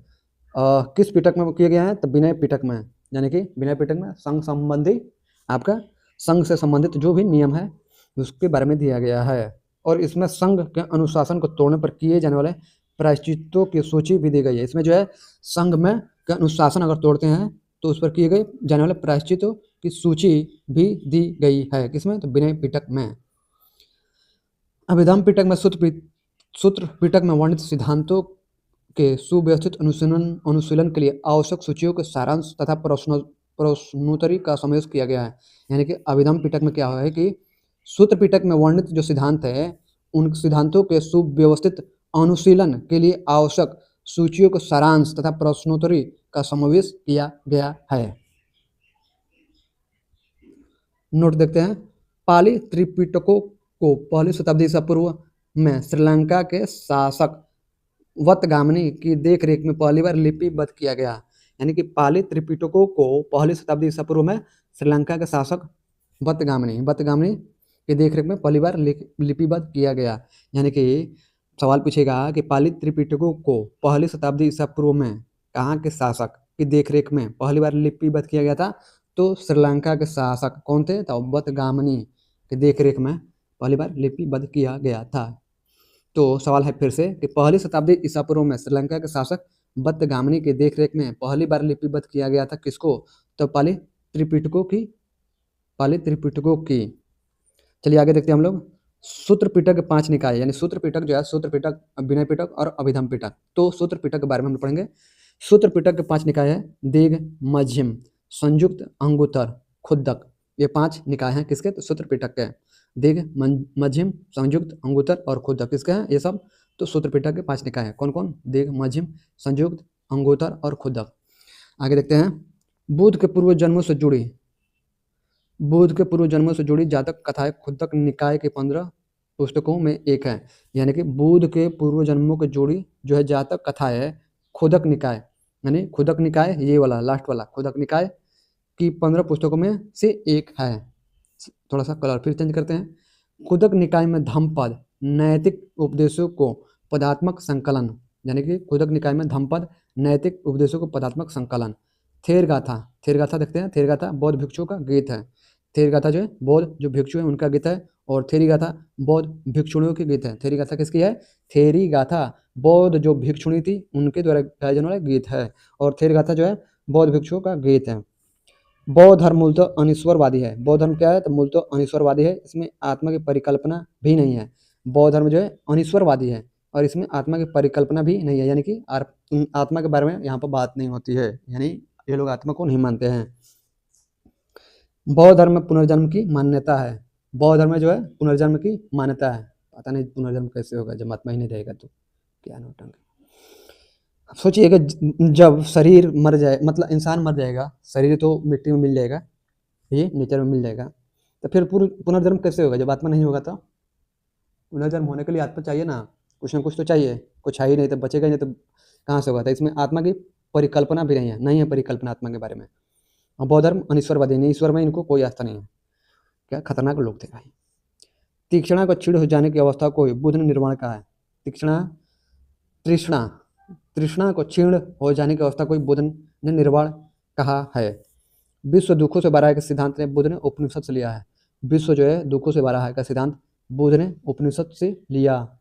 किस पिटक में किया गया है, तो विनय पिटक में। यानी कि विनय पिटक में संघ संबंधी, आपका संघ से संबंधित जो भी नियम है उसके बारे में दिया गया है। और इसमें संघ के अनुशासन को तोड़ने पर किए जाने वाले प्रायश्चितों की सूची भी दी गई है। इसमें जो है संघ में के अनुशासन अगर तोड़ते हैं तो उस पर किए गए जाने वाले प्रायश्चितों की सूची भी दी गई है। किसमें, तो विनय पिटक में। अभिधम पिटक में सूत्र पिटक में वर्णित सिद्धांतों के सुव्यवस्थित अनुशीलन के लिए आवश्यक सूचियों के सारांश तथा प्रश्नोत्तरी का समावेश किया गया है। यानी कि अभिधम पिटक में क्या है कि सूत्र पिटक में वर्णित जो सिद्धांत है उन सिद्धांतों के सुव्यवस्थित अनुशीलन के लिए आवश्यक सूचियों के सारांश तथा प्रश्नोत्तरी का समावेश किया गया है। नोट देखते हैं। पाली त्रिपिटकों को पहली शताब्दी ईसा पूर्व में श्रीलंका के शासक वतगामनी की देखरेख में पहली बार लिपिबद्ध किया गया। यानी कि पाली त्रिपिटकों को पहली शताब्दी ईसा पूर्व में श्रीलंका के शासक वतगामनी की देखरेख में पहली बार लिपिबद्ध किया गया। यानी कि सवाल पूछेगा कि पाली त्रिपिटकों को पहली शताब्दी ईसा पूर्व में कहाँ के शासक की देखरेख में पहली बार लिपिबद्ध किया गया था, तो श्रीलंका के शासक कौन थे, तो वतगामनी की देखरेख में पहली बार लिपिबद्ध किया गया था। तो सवाल है फिर से कि पहली शताब्दी ईसा पूर्व में श्रीलंका के शासक वतगामनी की देखरेख में पहली बार लिपिबद्ध किया गया था किसको, तो पाली त्रिपिटकों की। चलिए आगे देखते हैं हम लोग। सूत्र पिटक के 5 निकाय, यानी सूत्र पिटक जो है, सूत्र पिटक, विनय पिटक और अभिधम पिटक। तो सूत्र पिटक के बारे में हम पढ़ेंगे। सूत्र पिटक के 5 निकाय है, दीर्घ, मध्यम, संयुक्त, अंगुत्तर, खुद्दक। ये 5 निकाय हैं किसके, तो सूत्र पिटक के। दीर्घ, मध्यम, संयुक्त, अंगुत्तर और खुद्दक किसके हैं ये सब, तो सूत्र पिटक के 5 निकाय हैं। कौन कौन, दीर्घ, मध्यम, संयुक्त, अंगुत्तर और खुद्दक। आगे देखते हैं। बुद्ध के पूर्व जन्मों से जुड़ी जातक कथाएं खुद्दक निकाय के 15 पुस्तकों में एक है। यानी कि बुद्ध के पूर्व जन्मों के जुड़ी जो है जातक कथाएं है खुद्दक निकाय, यानी खुद्दक निकाय ये वाला लास्ट वाला खुद्दक निकाय की 15 पुस्तकों में से एक है। थोड़ा सा कलर फिर चेंज करते हैं। खुद्दक निकाय में धम्मपद नैतिक उपदेशों को पदात्मक संकलन, यानी कि खुद्दक निकाय में धम्मपद नैतिक उपदेशों को पदात्मक संकलन। थेर गाथा देखते हैं। थेर गाथा बौद्ध भिक्षुओं का गीत है। थेर गाथा जो है बौद्ध जो भिक्षु है उनका गीत है, और थेरी गाथा बौद्ध भिक्षुणियों की गीत है। थेरी गाथा किसकी है, थेरी गाथा बौद्ध जो भिक्षुणी थी उनके द्वारा गाया जाने वाला गीत है, और थेरी गाथा जो है बौद्ध भिक्षुओं का गीत है। बौद्ध धर्म मूलतः अनिश्वरवादी है। बौद्ध धर्म क्या है, तो मूलतः अनिश्वरवादी है। इसमें आत्मा की परिकल्पना भी नहीं है। बौद्ध धर्म जो है अनिश्वरवादी है और इसमें आत्मा की परिकल्पना भी नहीं है, यानी कि आत्मा के बारे में यहाँ पर बात नहीं होती है, यानी ये लोग आत्मा को नहीं मानते हैं। बौद्ध धर्म में पुनर्जन्म की मान्यता है। बौद्ध धर्म में जो है पुनर्जन्म की मान्यता है। पता नहीं पुनर्जन्म कैसे होगा जब आत्मा ही नहीं रहेगा, तो क्या नौटंक। सोचिएगा जब शरीर मर जाए, मतलब इंसान मर जाएगा, शरीर तो मिट्टी में मिल जाएगा, ये नेचर में मिल जाएगा, तो फिर पुनर्जन्म कैसे होगा जब आत्मा नहीं होगा। तो पुनर्जन्म होने के लिए आत्मा चाहिए ना कुछ तो चाहिए, कुछ है ही नहीं तो बचेगा ही नहीं, तो कहाँ से होगा। तो इसमें आत्मा की परिकल्पना भी नहीं है परिकल्पना आत्मा के बारे में। और बौद्ध धर्म अनिश्वरवादी नहीं, ईश्वर में इनको कोई आस्था नहीं है। क्या खतरनाक लोग थे भाई। तीक्ष्णा को क्षीण हो जाने की अवस्था को बुद्ध ने निर्वाण कहा है। तृष्णा को क्षीण हो जाने की अवस्था को बुद्ध ने निर्वाण कहा है। विश्व दुखों से भरा है का सिद्धांत ने बुद्ध ने उपनिषद से लिया है। विश्व जो है दुखों से भरा है का सिद्धांत बुद्ध ने उपनिषद से लिया।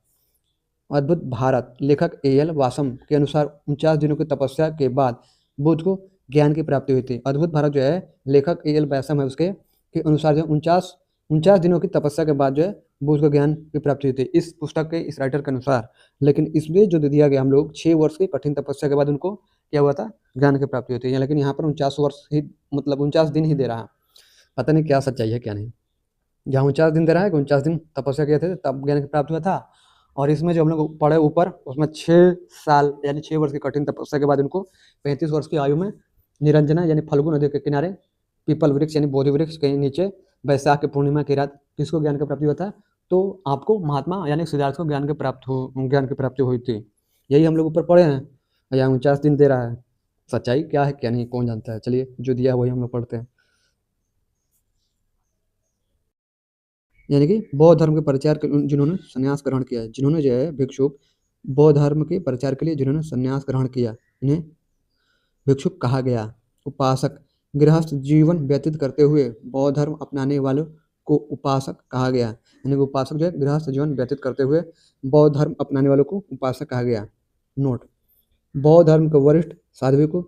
अद्भुत भारत लेखक एएल वासम के अनुसार 49 दिनों की तपस्या के बाद बुद्ध को ज्ञान की प्राप्ति हुई थी। अद्भुत भारत जो है लेखक ए एल बैसम है उसके के अनुसार जो 49 दिनों की तपस्या के बाद जो है वो उसको ज्ञान की प्राप्ति हुई थी इस पुस्तक के इस राइटर के अनुसार। लेकिन इसमें जो दे दिया गया हम लोग 6 वर्ष की कठिन तपस्या के बाद उनको क्या हुआ था, ज्ञान की प्राप्ति होती है। लेकिन यहाँ पर 49 वर्ष ही मतलब 49 दिन ही दे रहा है। पता नहीं क्या सच्चाई है क्या नहीं। जहाँ 49 दिन दे रहा है कि 49 दिन तपस्या किए थे तब ज्ञान की प्राप्त हुआ था। और इसमें जो हम लोग पढ़े ऊपर उसमें 6 साल यानी 6 वर्ष की कठिन तपस्या के बाद उनको 35 वर्ष की आयु में निरंजना यानी फल्गु नदी के किनारे पीपल वृक्ष यानी बोधि वृक्ष के नीचे वैशाख की पूर्णिमा की रात किसको ज्ञान की प्राप्ति हुआ था, तो आपको महात्मा यानी सिद्धार्थ को ज्ञान की प्राप्ति हुई थी। यही हम लोग ऊपर पढ़े हैं। यहाँ 49 दिन दे रहा है। सच्चाई क्या है क्या नहीं कौन जानता है। चलिए जो दिया है वही हम लोग पढ़ते हैं। यानी कि बौद्ध धर्म के प्रचार के जिन्होंने संन्यास ग्रहण किया, जिन्होंने जो है भिक्षुक बौद्ध धर्म के प्रचार के लिए जिन्होंने संन्यास ग्रहण किया इन्हें भिक्षुक कहा गया। उपासक गृहस्थ जीवन व्यतीत करते हुए बौद्ध धर्म अपनाने वालों को उपासक कहा गया। यानी कि उपासक जो है गृहस्थ जीवन व्यतीत करते हुए बौद्ध धर्म अपनाने वालों को उपासक कहा गया। नोट, बौद्ध धर्म के वरिष्ठ साध्वी को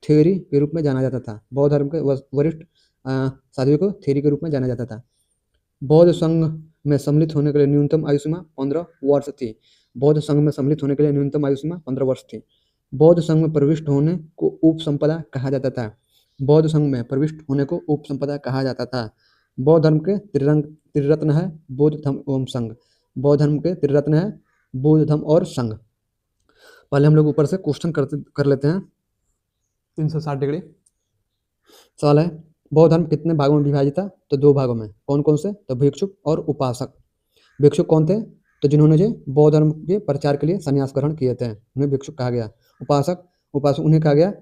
थेरी के रूप में जाना जाता था। बौद्ध धर्म के वरिष्ठ साध्वी को थेरी के रूप में जाना जाता था। बौद्ध संघ में सम्मिलित होने के लिए न्यूनतम आयु सीमा 15 वर्ष थी। बौद्ध संघ में सम्मिलित होने के लिए न्यूनतम आयु सीमा 15 वर्ष थी। बौद्ध संघ में प्रविष्ट होने को उपसंपदा कहा जाता था। बौद्ध संघ में प्रविष्ट होने को उपसंपदा कहा जाता था। बौद्ध धर्म के त्रिरत्न है बौद्ध धर्म एवं संघ। बौद्ध धर्म के त्रिरत्न है बौद्ध धर्म और संघ। पहले हम लोग ऊपर से क्वेश्चन कर लेते हैं। 360 डिग्री सवाल है, बौद्ध धर्म कितने भागों में विभाजित था, तो 2 भागों में। कौन कौन से, तो भिक्षुक और उपासक। भिक्षुक कौन थे, तो जिन्होंने जो बौद्ध धर्म के प्रचार के लिए संन्यास ग्रहण किए थे उन्हें भिक्षुक कहा गया। उपासक उन्हें कहा गया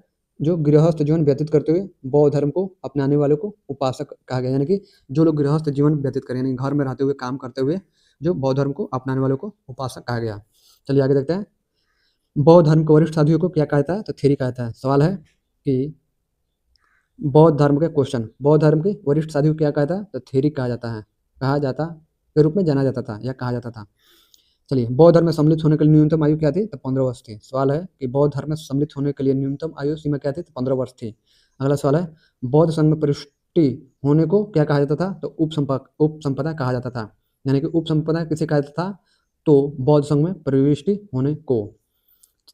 जो गृहस्थ जीवन व्यतीत करते हुए बौद्ध धर्म को अपनाने वालों को उपासक कहा गया। यानी कि जो लोग गृहस्थ जीवन व्यतीत करें यानी घर में रहते हुए काम करते हुए जो बौद्ध धर्म को अपनाने वालों को उपासक कहा गया। चलिए आगे देखते हैं। बौद्ध धर्म के वरिष्ठ साधुओं को क्या कहता है, तो थेरी कहता है। सवाल है कि बौद्ध धर्म के क्वेश्चन, बौद्ध धर्म के वरिष्ठ साधु क्या कहता है, तो थेरी कहा जाता के रूप में जाना जाता था या कहा जाता था। चलिए, बौद्ध धर्म में सम्मिलित होने के लिए न्यूनतम आयु क्या थी, तो 15 वर्ष थी। सवाल है कि बौद्ध धर्म में सम्मिलित होने के लिए न्यूनतम आयु सीमा क्या थी, तो 15 वर्ष थी। अगला सवाल है, बौद्ध संघ में प्रविष्टि होने को क्या कहा जाता था, तो उपसंपदा कहा जाता था। यानी कि उपसंपदा किसे कहा जाता था, तो बौद्ध संघ में प्रविष्टि होने को।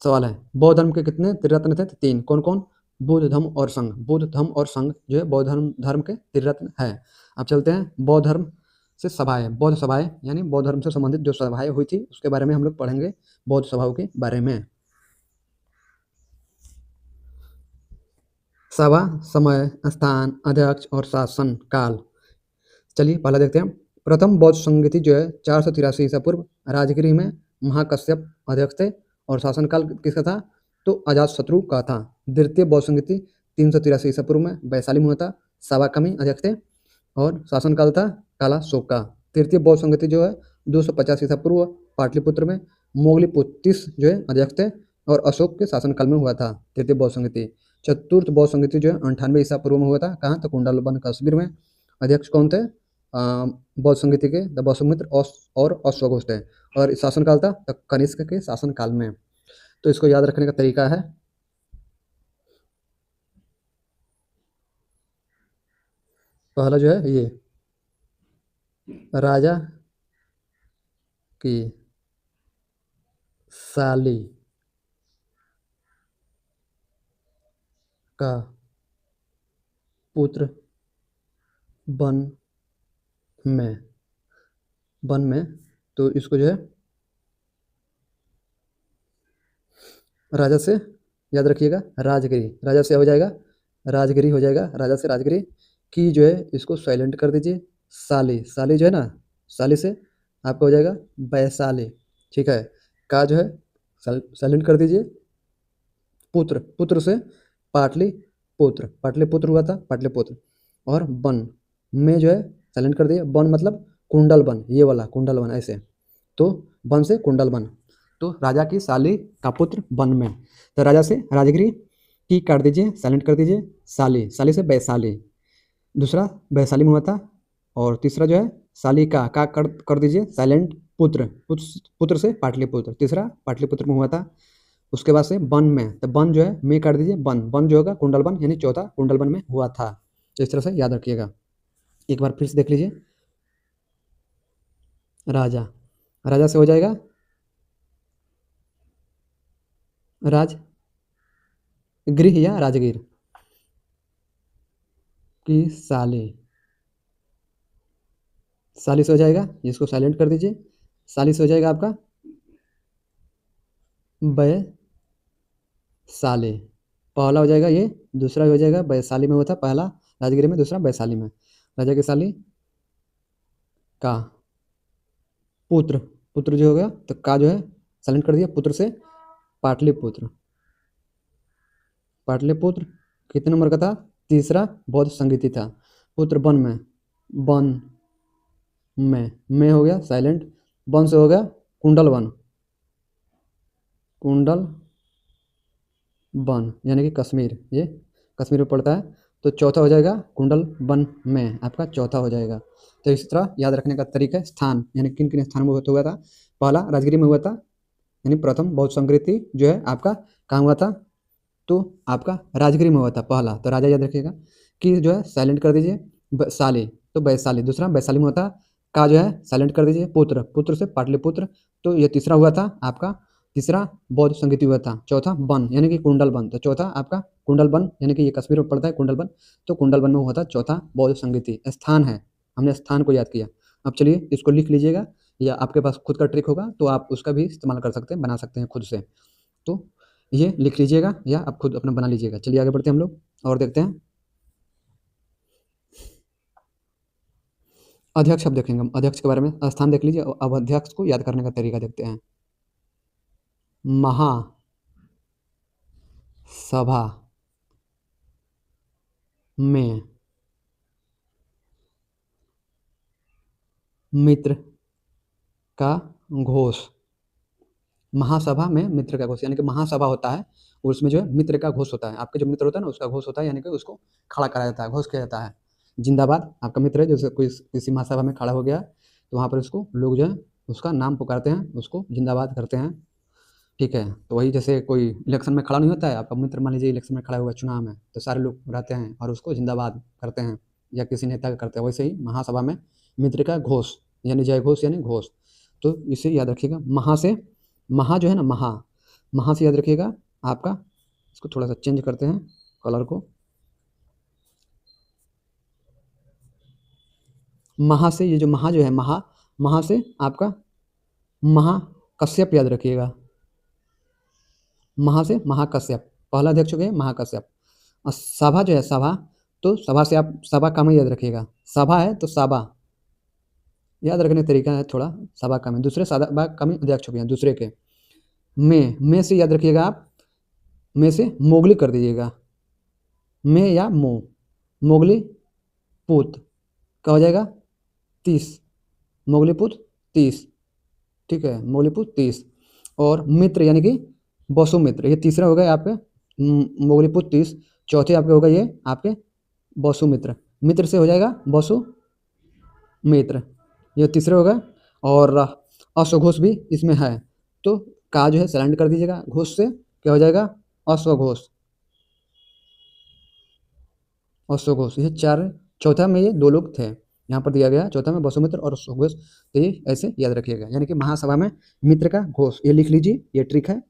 सवाल है, बौद्ध धर्म के कितने त्रिरत्न थे, 3। कौन कौन, बुद्ध धम्म और संघ। बुद्ध धम्म और संघ जो है बौद्ध धर्म के त्रिरत्न है। अब चलते हैं बौद्ध धर्म से सभाएं। बौद्ध सभाएं यानी बौद्ध धर्म से संबंधित जो सभाएं हुई थी उसके बारे में हम लोग पढ़ेंगे, बौद्ध सभाओं के बारे में। सभा, समय, स्थान, अध्यक्ष और शासन काल। चलिए पहला देखते हैं। प्रथम बौद्ध संगति जो है 483 ईसा पूर्व राजगिरी में महाकश्यप अध्यक्ष थे और शासनकाल किसका था, तो अजातशत्रु का था। द्वितीय बौद्ध संगति 383 ईसा पूर्व में वैशाली में हुआ था। सावाकमी अध्यक्ष थे और शासनकाल था काला शोक का। तृतीय बौद्ध संगति जो है 250 ईसा पूर्व पाटलिपुत्र में मोगली पुत्तिस जो है अध्यक्ष थे और अशोक के शासनकाल में हुआ था तृतीय बौद्ध संगति। चतुर्थ बौद्ध संगति जो है 98 ईसा पूर्व में हुआ था। कहाँ, तो कुंडलबन कश्मीर में। अध्यक्ष कौन थे, बौद्ध संगति के द वसुमित्र और अश्वघोष थे और शासनकाल था कनिष्क के शासनकाल में। तो इसको याद रखने का तरीका है, पहला जो है ये राजा की साली का पुत्र वन में तो इसको जो है राजा से याद रखिएगा, राजगिरी, राजा से हो जाएगा राजगिरी हो जाएगा, राजा से राजगिरी की जो है इसको साइलेंट कर दीजिए। साली जो है ना, साली से आपका हो जाएगा वैशाली, ठीक है। का जो है साइलेंट कर दीजिए। पुत्र से पाटलिपुत्र हुआ था, पाटलिपुत्र। और वन में जो है साइलेंट कर दिए। वन मतलब कुंडल वन, ये वाला कुंडल वन ऐसे, तो वन से कुंडल वन। तो राजा की साली का पुत्र वन में, तो राजा से राजगिरी की काट दीजिए, साइलेंट कर दीजिए। साली से वैशाली, दूसरा वैशाली में हुआ था। और तीसरा जो है साली का कर दीजिए साइलेंट। पुत्र से पाटलिपुत्र, तीसरा पाटलिपुत्र में हुआ था। उसके बाद से बन में, तो बन जो है में काट दीजिए, बन बन जो होगा कुंडल बन यानी चौथा कुंडल बन में हुआ था। तो इस तरह से याद रखिएगा। एक बार फिर से देख लीजिए। राजा, राजा से हो जाएगा राज गृह या राजगीर की साली, साली से हो जाएगा, जिसको साइलेंट कर दीजिए। साली से हो जाएगा आपका वैशाली, पहला हो जाएगा ये, दूसरा हो जाएगा वैशाली में हुआ था पहला राजगीर में, दूसरा वैशाली में। राजा की साली का पुत्र, पुत्र जो हो गया तो का जो है साइलेंट कर दिया, पुत्र से पाटलिपुत्र, पाटलिपुत्र कितने नंबर का था? तीसरा बौद्ध संगीति था। पुत्र वन में, वन में हो गया साइलेंट, वन से हो गया कुंडल वन, कुंडल वन यानी कि कश्मीर, ये कश्मीर में पड़ता है। तो चौथा हो जाएगा कुंडल वन में, आपका चौथा हो जाएगा। तो इस तरह याद रखने का तरीका है। स्थान यानी किन किन स्थानों में हुआ था? पहला राजगिरी में हुआ था, यानी प्रथम बौद्ध संस्कृति जो है आपका कहाँ हुआ था? तो आपका राजगिरी में हुआ था पहला, तो राजा याद रखिएगा। कि जो है साइलेंट कर दीजिए, साली तो वैशाली, दूसरा वैशाली में होता। का जो है साइलेंट कर दीजिए, पुत्र, पुत्र से पाटलिपुत्र, तो ये तीसरा हुआ था आपका, तीसरा बौद्ध संगीति हुआ था। चौथा वन यानी कि कुंडल वन, तो चौथा आपका कुंडल वन यानी कि ये कश्मीर में पड़ता है कुंडल वन, तो कुंडल वन में हुआ था चौथा बौद्ध संगीति। स्थान है, हमने स्थान को याद किया। अब चलिए इसको लिख लीजिएगा, या आपके पास खुद का ट्रिक होगा तो आप उसका भी इस्तेमाल कर सकते हैं, बना सकते हैं खुद से। तो ये लिख लीजिएगा या आप खुद अपना बना लीजिएगा। चलिए आगे बढ़ते हैं हम लोग और देखते हैं। अध्यक्ष अब देखेंगे हम, अध्यक्ष के बारे में। स्थान देख लीजिए, अब अध्यक्ष को याद करने का तरीका देखते हैं। महासभा में मित्र का घोष, महासभा में मित्र का घोष यानी कि महासभा होता है और उसमें जो है मित्र का घोष होता है। आपके जो मित्र होता है ना उसका घोष होता है, यानी कि उसको खड़ा कराया जाता है, घोष किया जाता है। जिंदाबाद आपका मित्र है, जैसे कोई किसी महासभा में खड़ा हो गया तो वहाँ पर उसको लोग जो है उसका नाम पुकारते हैं, उसको जिंदाबाद करते हैं। ठीक है, तो वही जैसे कोई इलेक्शन में खड़ा नहीं होता है, आपका मित्र मान लीजिए इलेक्शन में खड़ा हुआ है चुनाव में, तो सारे लोग रहते हैं और उसको जिंदाबाद करते हैं, या किसी नेता का करते हैं। वैसे ही महासभा में मित्र का घोष यानी जय घोष यानी घोष। तो इसे याद रखिएगा। महा से, महा जो है ना, महा, महा से याद रखिएगा आपका। इसको थोड़ा सा चेंज करते हैं कलर को। महा से, ये जो महा जो है, महा, महा से आपका महाकश्यप याद रखिएगा। महा से महाकश्यप, पहला अध्यक्ष हो गया महाकश्यप। और सभा जो है सभा, तो सभा से आप सभा का में याद रखिएगा। सभा है तो सभा याद रखने का तरीका है थोड़ा। सभा का में, दूसरे सभा का में अध्यक्ष हो गया दूसरे के। में से याद रखिएगा आप, में से मोगली कर दीजिएगा, में या मो, मोगली पुत क्या हो जाएगा? 30, मोगलीपुत्र 30। ठीक है, मोगलीपुत्र 30। और मित्र यानी कि वसुमित्र, ये तीसरा हो गया आपके मोगलीपुत्र 30। चौथे आपके हो गए ये आपके वसुमित्र, मित्र से हो जाएगा वसु मित्र, ये तीसरे हो गए। और अश्वघोष भी इसमें है, तो का जो है सरेंडर कर दीजिएगा, घोष से क्या हो जाएगा? अश्वघोष, अश्वघोष। ये चार, चौथा में ये दो लोग थे, यहाँ पर दिया गया चौथा में वसुमित्र और अश्वघोष। तो ये ऐसे याद रखिएगा, यानी कि महासभा में मित्र का घोष, ये लिख लीजिए, ये ट्रिक है।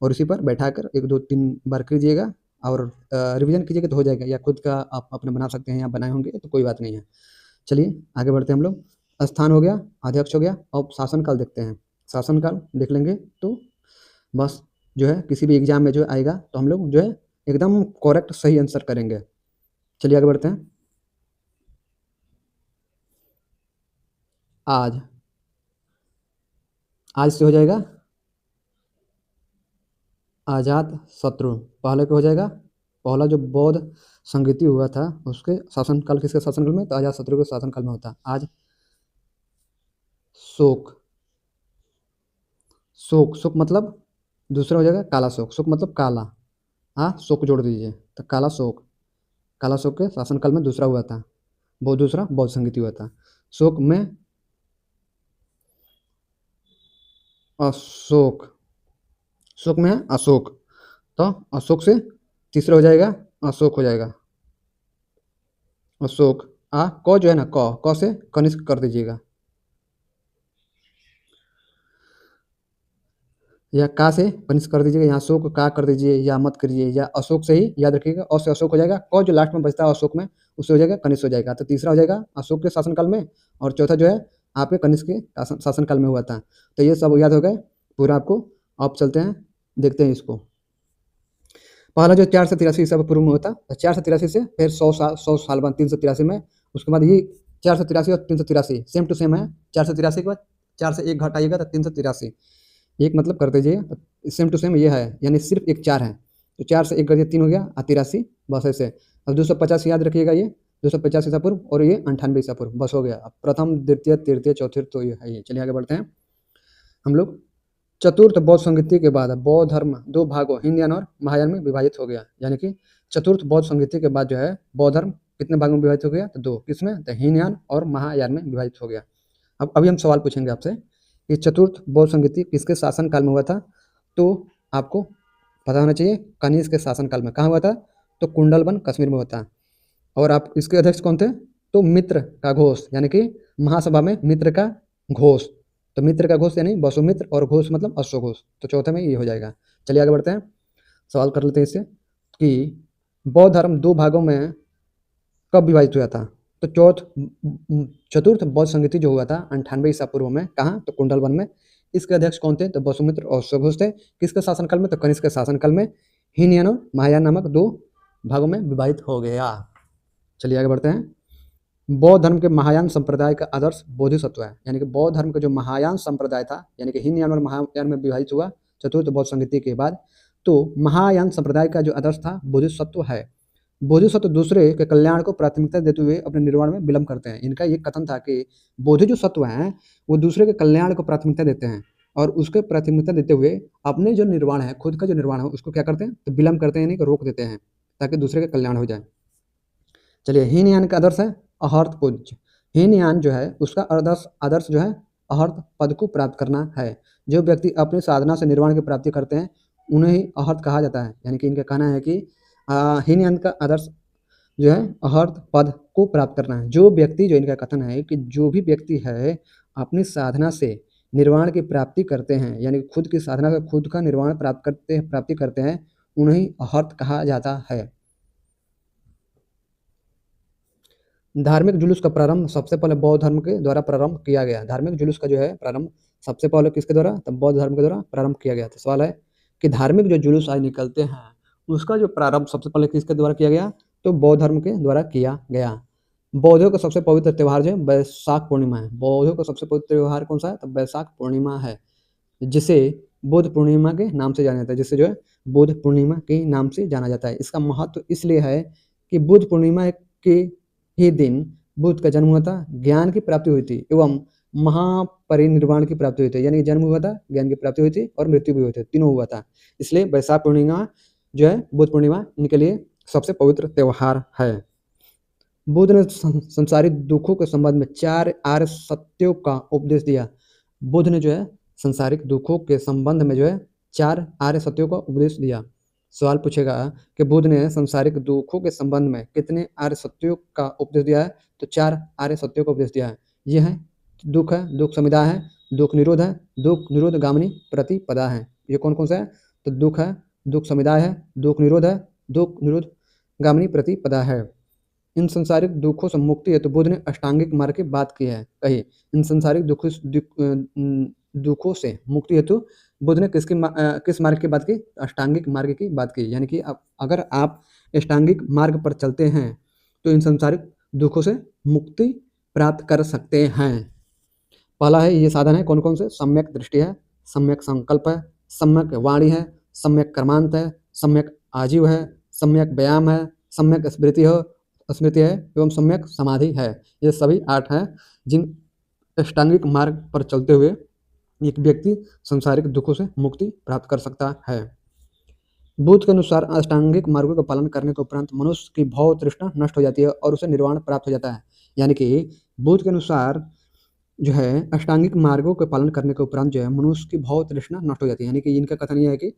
और इसी पर बैठाकर 1 2 3 बार कीजिएगा और रिवीजन कीजिएगा तो हो जाएगा, या खुद का आप अपने बना सकते हैं या बनाए होंगे तो कोई बात नहीं है। चलिए आगे बढ़ते हैं हम लोग। स्थान हो गया, अध्यक्ष हो गया, अब शासनकाल देखते हैं। शासनकाल देख लेंगे तो बस जो है किसी भी एग्जाम में जो आएगा तो हम लोग जो है एकदम करेक्ट सही आंसर करेंगे। चलिए आगे बढ़ते हैं। आज, आज से हो जाएगा आजात शत्रु, पहले को हो जाएगा पहला जो बौद्ध संगीति हुआ था उसके शासनकाल, किसके शासनकाल में? तो अजात शत्रु के शासनकाल में होता। आज शोक, शोक, शोक मतलब दूसरा हो जाएगा काला शोक, शोक मतलब काला, हाँ शोक जोड़ दीजिए तो काला शोक, काला शोक के शासनकाल में दूसरा हुआ था, वो दूसरा बौद्ध संगीति हुआ था। शोक में अशोक, शोक में है अशोक, तो अशोक से तीसरा हो जाएगा अशोक हो जाएगा, अशोक। क जो है ना, क से कनिष्क कर दीजिएगा, या का से कनिष्क कर दीजिएगा, यहाँ अशोक का कर दीजिए या मत करिए, या अशोक से ही याद रखिएगा, और से अशोक हो जाएगा, क जो लास्ट में बचता है अशोक में उससे हो जाएगा कनिष्क हो जाएगा। तो तीसरा हो जाएगा अशोक के शासनकाल में, और चौथा जो है आपके कनिष्क के शासनकाल में हुआ था। तो ये सब याद हो गए पूरा आपको। अब चलते हैं देखते हैं इसको। पहला जो 483 ईसा पूर्व में होता, 483 से फिर 100 साल बाद 383 में, उसके बाद ये 483 और 383 सेम टू सेम है। 483 के बाद 4 से 1 घटाइएगा तो 383, एक मतलब कर दीजिए, सेम टू सेम ये है, यानी सिर्फ एक 4 है, तो 4 से 1 कर दिया 3 हो गया, 83 बस ऐसे। अब 250 याद रखिएगा, ये 250 ईसा पूर्व और ये 98 ईसा पूर्व, बस हो गया। अब प्रथम द्वितीय तृतीय चौथे तो ये है। ये चलिए आगे बढ़ते हैं हम लोग। चतुर्थ बौद्ध संगीति के बाद बौद्ध धर्म 2 भागों हीनयान और महायान में विभाजित हो गया, यानी कि चतुर्थ बौद्ध संगीति के बाद जो है बौद्ध धर्म कितने भागों में विभाजित हो गया, तो 2, किसमें, तो हीनयान और महायान में विभाजित हो गया। अब अभी हम सवाल पूछेंगे आपसे कि चतुर्थ बौद्ध संगीति किसके शासन काल में हुआ था, तो आपको पता होना चाहिए कनिष्क के शासन काल में। कहाँ हुआ था, तो कुंडलवन कश्मीर में हुआ था। और आप इसके अध्यक्ष कौन थे, तो मित्र का घोष, यानी कि महासभा में मित्र का घोष, तो मित्र का घोष यानी वसुमित्र, और घोष मतलब अश्वघोष, तो चौथे में ये हो जाएगा। चलिए आगे बढ़ते हैं, सवाल कर लेते हैं इससे कि बौद्ध धर्म 2 भागों में कब विभाजित हुआ था, तो चतुर्थ बौद्ध संगीति जो हुआ था 98 ईसा पूर्व में, कहाँ, तो कुंडलवन में। इसके अध्यक्ष कौन थे, तो वसुमित्र और अश्वघोष थे। किसके शासनकाल में, तो कनिष्क के शासनकाल में। हीनयान और महायान नामक 2 भागों में विभाजित हो गया। चलिए आगे बढ़ते हैं। बौद्ध धर्म के महायान संप्रदाय का आदर्श बोधिसत्व है, यानी कि बौद्ध धर्म का जो महायान संप्रदाय था, यानी कि हीनयान और महायान में विभाजित हुआ चतुर्थ बौद्ध संगीति के बाद, तो महायान संप्रदाय का जो आदर्श था बोधिसत्व है। बोधिसत्व दूसरे के कल्याण को प्राथमिकता देते हुए अपने निर्वाण में विलंब करते हैं। इनका ये कथन था कि बोधि जो सत्व हैं वो दूसरे के कल्याण को प्राथमिकता देते हैं, और उसके प्राथमिकता देते हुए अपने जो निर्वाण है, खुद का जो निर्वाण है उसको क्या करते हैं, तो विलंब करते हैं, यानी कि रोक देते हैं, ताकि दूसरे का कल्याण हो जाए। चलिए, हीनयान का आदर्श है अहर्त पूज्य। हीनयान जो है उसका आदर्श जो है अहर्त पद को प्राप्त करना है। जो व्यक्ति अपनी साधना से निर्वाण की प्राप्ति करते हैं उन्हें ही अहर्त कहा जाता है, यानी कि इनका कहना है कि हीनयान का आदर्श जो है अहर्त पद को प्राप्त करना है। जो व्यक्ति, जो इनका कथन है कि जो भी व्यक्ति है अपनी साधना से निर्वाण की प्राप्ति करते हैं, यानी खुद की साधना से खुद का निर्वाण प्राप्ति करते हैं, उन्हें अहर्त कहा जाता है। धार्मिक जुलूस का प्रारंभ सबसे पहले बौद्ध धर्म के द्वारा प्रारंभ किया गया। धार्मिक जुलूस का जो है प्रारंभ सबसे पहले किसके द्वारा, तब बौद्ध धर्म के द्वारा प्रारंभ किया गया। तो सवाल है कि धार्मिक जो जुलूस आज निकलते हैं उसका जो प्रारंभ सबसे पहले किसके द्वारा किया गया, तो बौद्ध धर्म के द्वारा किया गया। बौद्धों का सबसे पवित्र त्यौहार जो है बैसाख पूर्णिमा है। बौद्धों का सबसे पवित्र त्यौहार कौन सा है, तो बैसाख पूर्णिमा है, जिसे बुद्ध पूर्णिमा के नाम से जाना जाता है, जिसे जो है बुद्ध पूर्णिमा के नाम से जाना जाता है। इसका महत्व इसलिए है कि बुद्ध पूर्णिमा के ही दिन बुद्ध का जन्म हुआ था, ज्ञान की प्राप्ति हुई थी एवं महापरिनिर्वाण की प्राप्ति हुई थी, यानी जन्म हुआ था, ज्ञान की प्राप्ति हुई थी और मृत्यु भी हुई थी, तीनों हुआ था। इसलिए बैसाख पूर्णिमा जो है बुद्ध पूर्णिमा इनके लिए सबसे पवित्र त्यौहार है। बुद्ध ने संसारिक दुखों के संबंध में 4 आर्य सत्यों का उपदेश दिया। बुद्ध ने जो है संसारिक दुखों के संबंध में जो है 4 आर्य सत्यों का उपदेश दिया। सवाल पूछेगा कि बुद्ध ने संसारिक दुखों के संबंध में कितने आर्य सत्यों का उपदेश दिया है, तो 4 आर्य सत्यों का उपदेश दिया है। ये है दुख है, दुख समुदाय है, दुख निरोध है, दुख निरोध गामिनी प्रतिपदा है। ये कौन कौन सा है, तो दुख है, दुख समुदाय है, दुख निरोध है, दुख निरोध गामिनी प्रतिपदा है। इन संसारिक दुखों से मुक्ति है तो बुद्ध ने अष्टांगिक मार्ग की बात की है। कही इन संसारिक दुखों से मुक्ति हेतु बुद्ध ने किस मार्ग की बात की, अष्टांगिक मार्ग की बात की, यानी कि अगर आप अष्टांगिक मार्ग पर चलते हैं तो इन संसारिक दुखों से मुक्ति प्राप्त कर सकते हैं। पहला है ये साधन है, कौन कौन से, सम्यक दृष्टि है, सम्यक संकल्प है, सम्यक वाणी है, सम्यक कर्मांत है, सम्यक आजीव है, सम्यक व्यायाम है, सम्यक स्मृति है एवं सम्यक समाधि है। ये सभी 8 हैं जिन अष्टांगिक मार्ग पर चलते हुए एक व्यक्ति संसारिक दुखों से मुक्ति प्राप्त कर सकता है। बुद्ध के अनुसार अष्टांगिक मार्गों का पालन करने के उपरांत मनुष्य की भव तृष्णा नष्ट हो जाती है और उसे निर्वाण प्राप्त हो जाता है। यानी कि बुद्ध के अनुसार जो है अष्टांगिक मार्गों का पालन करने के उपरांत जो है मनुष्य की भाव तृष्णा नष्ट हो जाती है। यानी कि इनका कथन ये है कि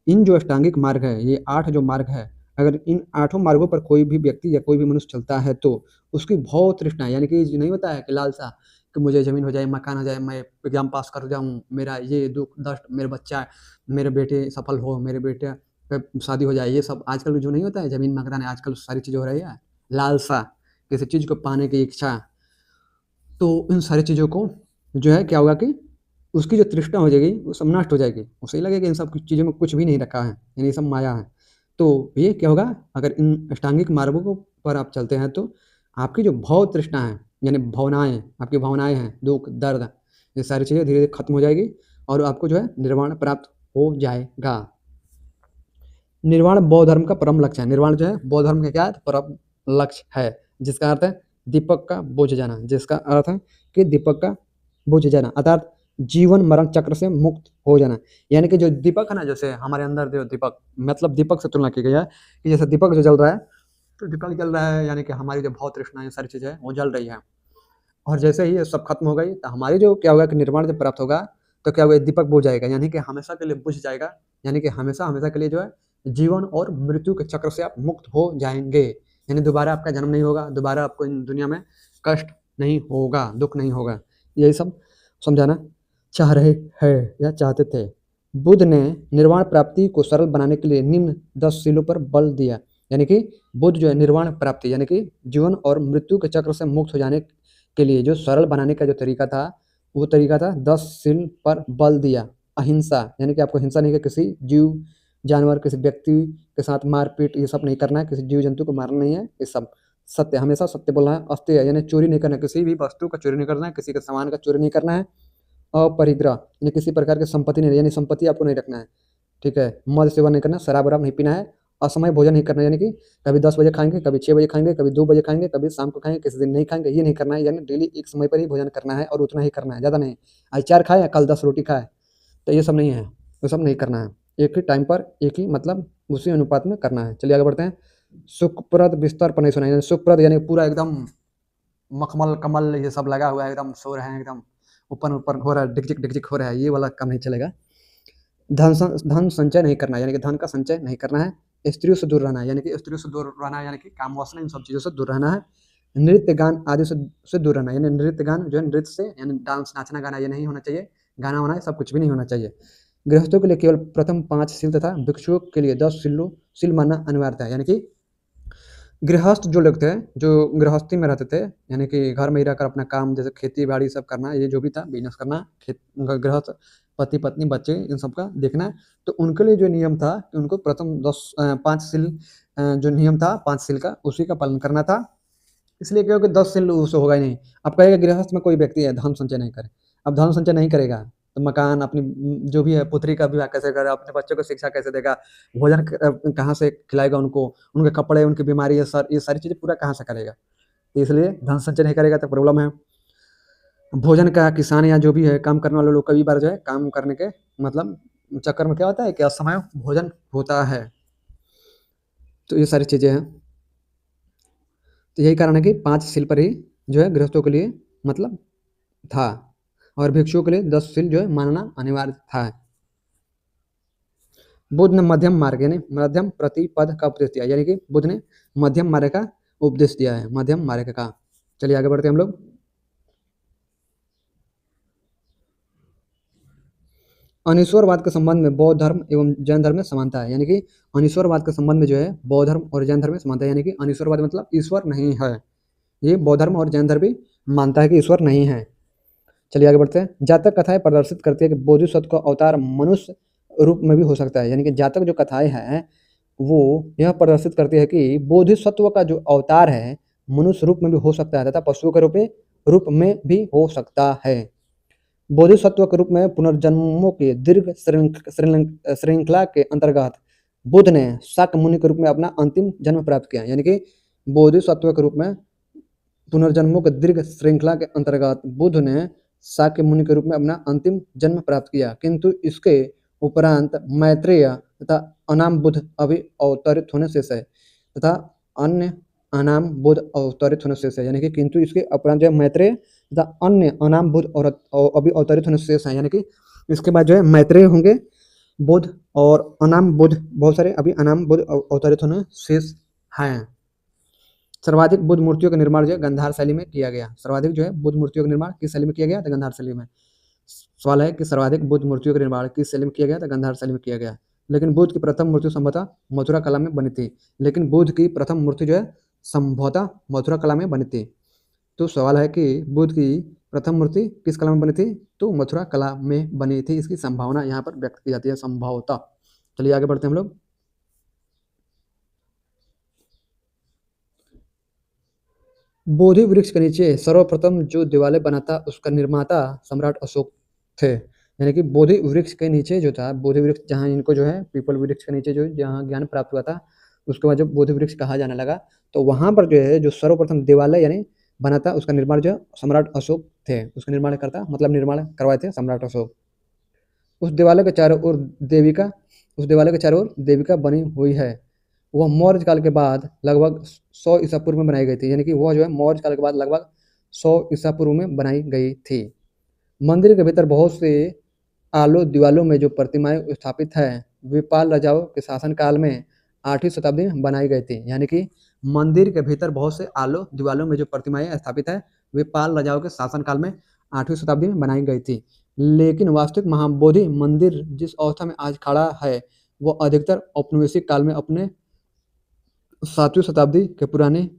इन जो अष्टांगिक मार्ग है, ये 8 जो मार्ग है, अगर इन 8 मार्गों पर कोई भी व्यक्ति या कोई भी मनुष्य चलता है तो उसकी भाव तृष्णा यानी कि जो नहीं होता है कि लालसा कि मुझे ज़मीन हो जाए, मकान हो जाए, मैं एग्ज़ाम पास कर जाऊँ, मेरा ये दुःख दष्ट, मेरे बच्चा मेरे बेटे सफल हो, मेरे बेटे क शादी हो जाए, ये सब आजकल जो नहीं होता है ज़मीन मकान है, आजकल सारी चीज़ें हो रही है। लालसा, किसी चीज़ को पाने की इच्छा, तो इन सारी चीज़ों को जो है क्या होगा कि उसकी जो तृष्णा हो जाएगी वो सब नष्ट हो जाएगी। उसे लगेगा इन सब कुछ चीज़ों में कुछ भी नहीं रखा है, यानी ये सब माया है। तो ये क्या होगा अगर इन अष्टांगिक मार्गों को पर आप चलते हैं तो आपकी जो भाव तृष्णा है, यानी भावनाएँ, आपकी भावनाएँ हैं, दुःख, दर्द, ये सारी चीज़ें धीरे-धीरे खत्म हो जाएगी और आपको जो है निर्वाण प्राप्त हो जाएगा। निर्वाण बौद्ध धर्म का परम लक्ष्य है। निर्वाण जो है बौद्ध धर्म का क्या है? परम लक्ष्य है, जिसका अर्थ है दीपक का बुझ जाना, जिसका अर्थ है कि दीपक का बुझ जाना अर्थात जीवन मरण चक्र से मुक्त हो जाना। यानी कि जो दीपक है ना, जैसे हमारे अंदर जो दीपक मतलब दीपक से तुलना की गई है कि जैसे दीपक जो जल रहा है, तो दीपक जल रहा है यानी कि हमारी जो भाव तृष्णा ये सारी चीज़ें हैं वो जल रही है। और जैसे ही ये सब खत्म हो गई तो हमारी जो क्या होगा कि निर्वाण जब प्राप्त होगा तो क्या होगा, दीपक बुझ जाएगा यानी कि हमेशा के लिए बुझ जाएगा, यानी कि हमेशा हमेशा के लिए जो है जीवन और मृत्यु के चक्र से आप मुक्त हो जाएंगे। यानी दोबारा आपका जन्म नहीं होगा, दोबारा आपको इन दुनिया में कष्ट नहीं होगा, दुख नहीं होगा। यही सब समझाना चाह रहे हैं या चाहते थे। बुद्ध ने निर्वाण प्राप्ति को सरल बनाने के लिए निम्न 10 शीलों पर बल दिया। यानी कि बुद्ध जो है निर्वाण प्राप्ति यानी कि जीवन और मृत्यु के चक्र से मुक्त हो जाने के लिए जो सरल बनाने का जो तरीका था, वो तरीका था 10 शील पर बल दिया। अहिंसा यानी कि आपको हिंसा नहीं, कि किसी जीव जानवर किसी व्यक्ति के साथ मारपीट ये सब नहीं करना है, किसी जीव जंतु को मारना नहीं है, ये सब सत्य, हमेशा सत्य बोलना है। अस्तेय यानी चोरी नहीं करना है, किसी भी वस्तु का चोरी नहीं करना है, किसी के सामान का चोरी नहीं करना है। अपरिग्रह यानी किसी प्रकार की संपत्ति नहीं, यानी संपत्ति आपको नहीं रखना है, ठीक है। मद सेवन नहीं करना, शराब वराब नहीं पीना है। असमय भोजन नहीं करना, यानी कि कभी 10 बजे खाएँगे, कभी 6 बजे खाएँगे, कभी 2 बजे खाएँगे, कभी शाम को खाएँगे, किसी दिन नहीं खाएँगे, ये नहीं करना है। यानी डेली एक समय पर ही भोजन करना है और उतना ही करना है, ज़्यादा नहीं। आज 4 खाए, कल 10 रोटी खाए, तो ये सब नहीं है, ये सब नहीं करना है। एक ही टाइम पर एक ही मतलब उसी अनुपात में करना है। चलिए आगे बढ़ते हैं। सुखप्रद बिस्तर पर नहीं सोना, यानी सुखप्रद यानी पूरा एकदम मखमल कमल ये सब लगा हुआ है, एकदम सो रहे हैं, एकदम ऊपर-ऊपर हो रहा है, डिक-डिक हो रहा है, ये वाला काम नहीं चलेगा। धन संचय नहीं करना, यानी कि धन का संचय नहीं करना है। स्त्रियों से दूर रहना है, यानी कि स्त्रियों से दूर रहना है, यानी कि काम वासना इन सब चीज़ों से दूर रहना है। नृत्य गान आदि से दूर रहना है, यानी नृत्य गान जो है नृत्य से यानी डांस नाचना गाना ये नहीं होना चाहिए। गाना वाना ये सब कुछ भी नहीं होना चाहिए। गृहस्थों के लिए केवल प्रथम 5 शील तथा भिक्षुओं के लिए 10 शील मानना अनिवार्य था। यानी कि गृहस्थ जो लोग थे, जो गृहस्थी में रहते थे, यानी कि घर में ही रहकर अपना काम जैसे खेती-बाड़ी सब करना, ये जो भी था बिज़नेस करना, गृहस्थ पति-पत्नी, बच्चे इन सब का देखना, तो उनके लिए जो नियम था कि उनको प्रथम 5 शील जो नियम था 5 शील का, उसी का पालन करना था। इसलिए क्या होगा 10 शील उससे होगा ही नहीं। अब कहेगा गृहस्थ में कोई व्यक्ति है धन संचय नहीं करे, अब धन संचय नहीं करेगा, तो मकान अपनी जो भी है पुत्री का विवाह कैसे करेगा, अपने बच्चों को शिक्षा कैसे देगा, भोजन कहाँ से खिलाएगा उनको, उनके कपड़े, उनकी बीमारी ये सारी चीज़ें पूरा कहाँ से करेगा? तो इसलिए धन संचय नहीं करेगा तो प्रॉब्लम है। भोजन का किसान या जो भी है काम करने वाले लोग कई बार जो है काम करने के मतलब चक्कर में क्या होता है कि असमय भोजन होता है। तो ये सारी चीज़ें हैं। तो यही कारण है कि 5 शील पर ही जो है गृहस्थों के लिए मतलब था और भिक्षुओं के लिए 10 शील जो है मानना अनिवार्य था। बुद्ध ने मध्यम मार्ग यानी मध्यम प्रतिपद का उपदेश दिया, यानी कि बुद्ध ने मध्यम मार्ग का उपदेश दिया है, मध्यम मार्ग का। चलिए आगे बढ़ते हैं हम लोग। अनीश्वरवाद के संबंध में बौद्ध धर्म एवं जैन धर्म में समानता है, यानी कि अनीश्वरवाद के संबंध में जो है बौद्ध धर्म और जैन धर्म में समानता है, यानी कि अनीश्वरवाद मतलब ईश्वर नहीं है। ये बौद्ध धर्म और जैन धर्म भी मानता है कि ईश्वर नहीं है। चलिए आगे बढ़ते हैं। जातक कथाएं प्रदर्शित करती है कि बोधिसत्व का अवतार मनुष्य रूप में भी हो सकता है, यानी कि जातक जो कथाएं हैं वो यह प्रदर्शित करती है कि बोधिसत्व का जो अवतार है मनुष्य रूप में भी हो सकता है तथा पशुओं के रूप में भी हो सकता है। बोधिसत्व के रूप में पुनर्जन्मों की दीर्घ श्रृंखला के अंतर्गत बुद्ध ने शाक्य मुनि के रूप में अपना अंतिम जन्म प्राप्त किया, यानी कि बोधिसत्व के रूप में पुनर्जन्मों के दीर्घ श्रृंखला के अंतर्गत बुद्ध ने शाक्य मुनि के रूप में अपना अंतिम जन्म प्राप्त किया, किंतु इसके उपरांत मैत्रेय तथा अनाम बुद्ध अभी अवतरित होने शेष है तथा अन्य अनाम बुद्ध अवतरित होने शेष है, यानी कि किंतु इसके उपरांत जो है मैत्रेय तथा अन्य अनाम बुद्ध और अभी अवतरित होने शेष है, यानी कि इसके बाद जो है मैत्रेय होंगे, बुद्ध और अनाम बुद्ध, बहुत सारे अभी अनाम बुद्ध अवतरित होने शेष हैं। सर्वाधिक बुद्ध मूर्तियों का निर्माण जो है गांधार शैली में किया गया। सर्वाधिक जो है बुद्ध मूर्तियों का निर्माण किस शैली में किया गया? तो गांधार शैली में। सवाल है कि सर्वाधिक बुद्ध मूर्तियों का निर्माण किस शैली में किया गया? तो गांधार शैली में किया गया। लेकिन बुद्ध की प्रथम मूर्ति संभवतः मथुरा कला में बनी थी। लेकिन बुद्ध की प्रथम मूर्ति जो है संभवतः मथुरा कला में बनी थी। तो सवाल है कि बुद्ध की प्रथम मूर्ति किस कला में बनी थी? तो मथुरा कला में बनी थी। इसकी संभावना यहाँ पर व्यक्त की जाती है, संभवतः। चलिए आगे बढ़ते हैं हम लोग। बोधि वृक्ष के नीचे सर्वप्रथम जो दिवाले बना था उसका निर्माता सम्राट अशोक थे। यानी कि बोधि वृक्ष के नीचे जो था, बोधि वृक्ष जहाँ इनको जो है पीपल वृक्ष के नीचे जो जहाँ ज्ञान प्राप्त हुआ था, उसके बाद जब बोधि वृक्ष कहा जाने लगा, तो वहाँ पर जो है जो सर्वप्रथम दिवालय यानी बना था उसका निर्माण जो है सम्राट अशोक थे। उसका निर्माण करता मतलब निर्माण करवाए थे सम्राट अशोक। उस दिवालय के चारों ओर देविका उस दिवालय के चारों ओर देविका बनी हुई है। वह मौर्य काल के बाद लगभग 100 ईसा पूर्व में बनाई गई थी। यानी कि वह जो है मौर्य काल के बाद लगभग 100 ईसा पूर्व में बनाई गई थी। मंदिर के भीतर बहुत से आलो दीवालों में जो प्रतिमाएं स्थापित है वे पाल राजाओं के शासन काल में 8वीं शताब्दी में बनाई गई थी। यानी कि मंदिर के भीतर बहुत से आलो दीवालों में जो प्रतिमाएं स्थापित है वे पाल राजाओं के शासन काल में 8वीं शताब्दी में बनाई गई थी। लेकिन वास्तविक महाबोधि मंदिर जिस अवस्था में आज खड़ा है वह अधिकतर औपनिवेशिक काल में अपने 7वीं शताब्दी के पुराने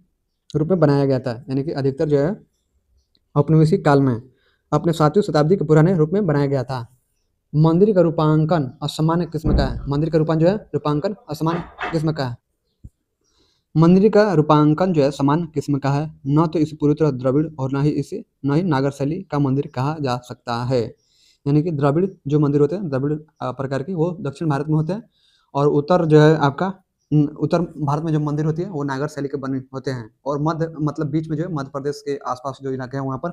रूप में बनाया गया था। यानी कि अधिकतर जो है औपनिवेशिक काल में अपने 7वीं शताब्दी के पुराने रूप में बनाया गया था। मंदिर का रूपांकन असामान्य किस्म का है। मंदिर का रूपांकन असामान्य किस्म का है। मंदिर का रूपांकन जो है समान किस्म का है। न तो इसे पूरी तरह द्रविड़ और न ही नागर शैली का मंदिर कहा जा सकता है। यानी कि द्रविड़ जो मंदिर होते हैं, द्रविड़ प्रकार की, वो दक्षिण भारत में होते हैं, और उत्तर जो है आपका उत्तर भारत में जो मंदिर होती है वो नागर शैली के बने होते हैं, और मध्य मतलब बीच में जो है मध्य प्रदेश के आसपास जो इलाके हैं वहाँ पर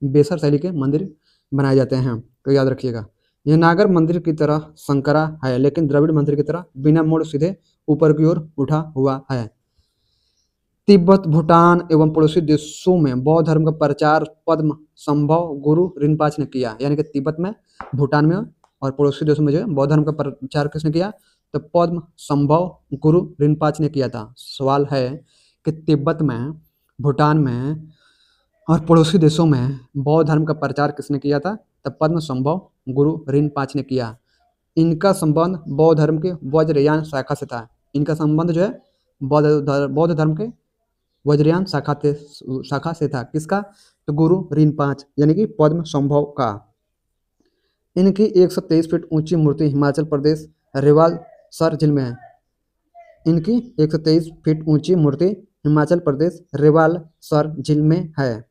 बेसर शैली के मंदिर बनाए जाते हैं। तो याद रखिएगा, यह नागर मंदिर की तरह संकरा है, लेकिन द्रविड़ मंदिर की तरह बिना मोड़ सीधे ऊपर की ओर उठा हुआ है। तिब्बत, भूटान एवं पड़ोसी देशों में बौद्ध धर्म का प्रचार पद्म संभव गुरु रिनपाच ने किया। यानी कि तिब्बत में, भूटान में और पड़ोसी देशों में जो है बौद्ध धर्म का प्रचार किसने किया? तो पद्म संभव गुरु रिनपाच ने किया था। सवाल है कि तिब्बत में, भूटान में और पड़ोसी देशों में बौद्ध धर्म का प्रचार किसने किया था? तो पद्म संभव गुरु रिनपाच ने किया। इनका संबंध बौद्ध धर्म के वज्रयान शाखा से था। इनका संबंध जो है बौद्ध धर्म के वज्रयान शाखा से था। किसका? तो गुरु रिनपाच यानी कि पद्म संभव का। इनकी 123 फीट ऊंची मूर्ति हिमाचल प्रदेश रेवाल सर झील में है। इनकी 123 फीट ऊंची मूर्ति हिमाचल प्रदेश रेवाल सर झील में है।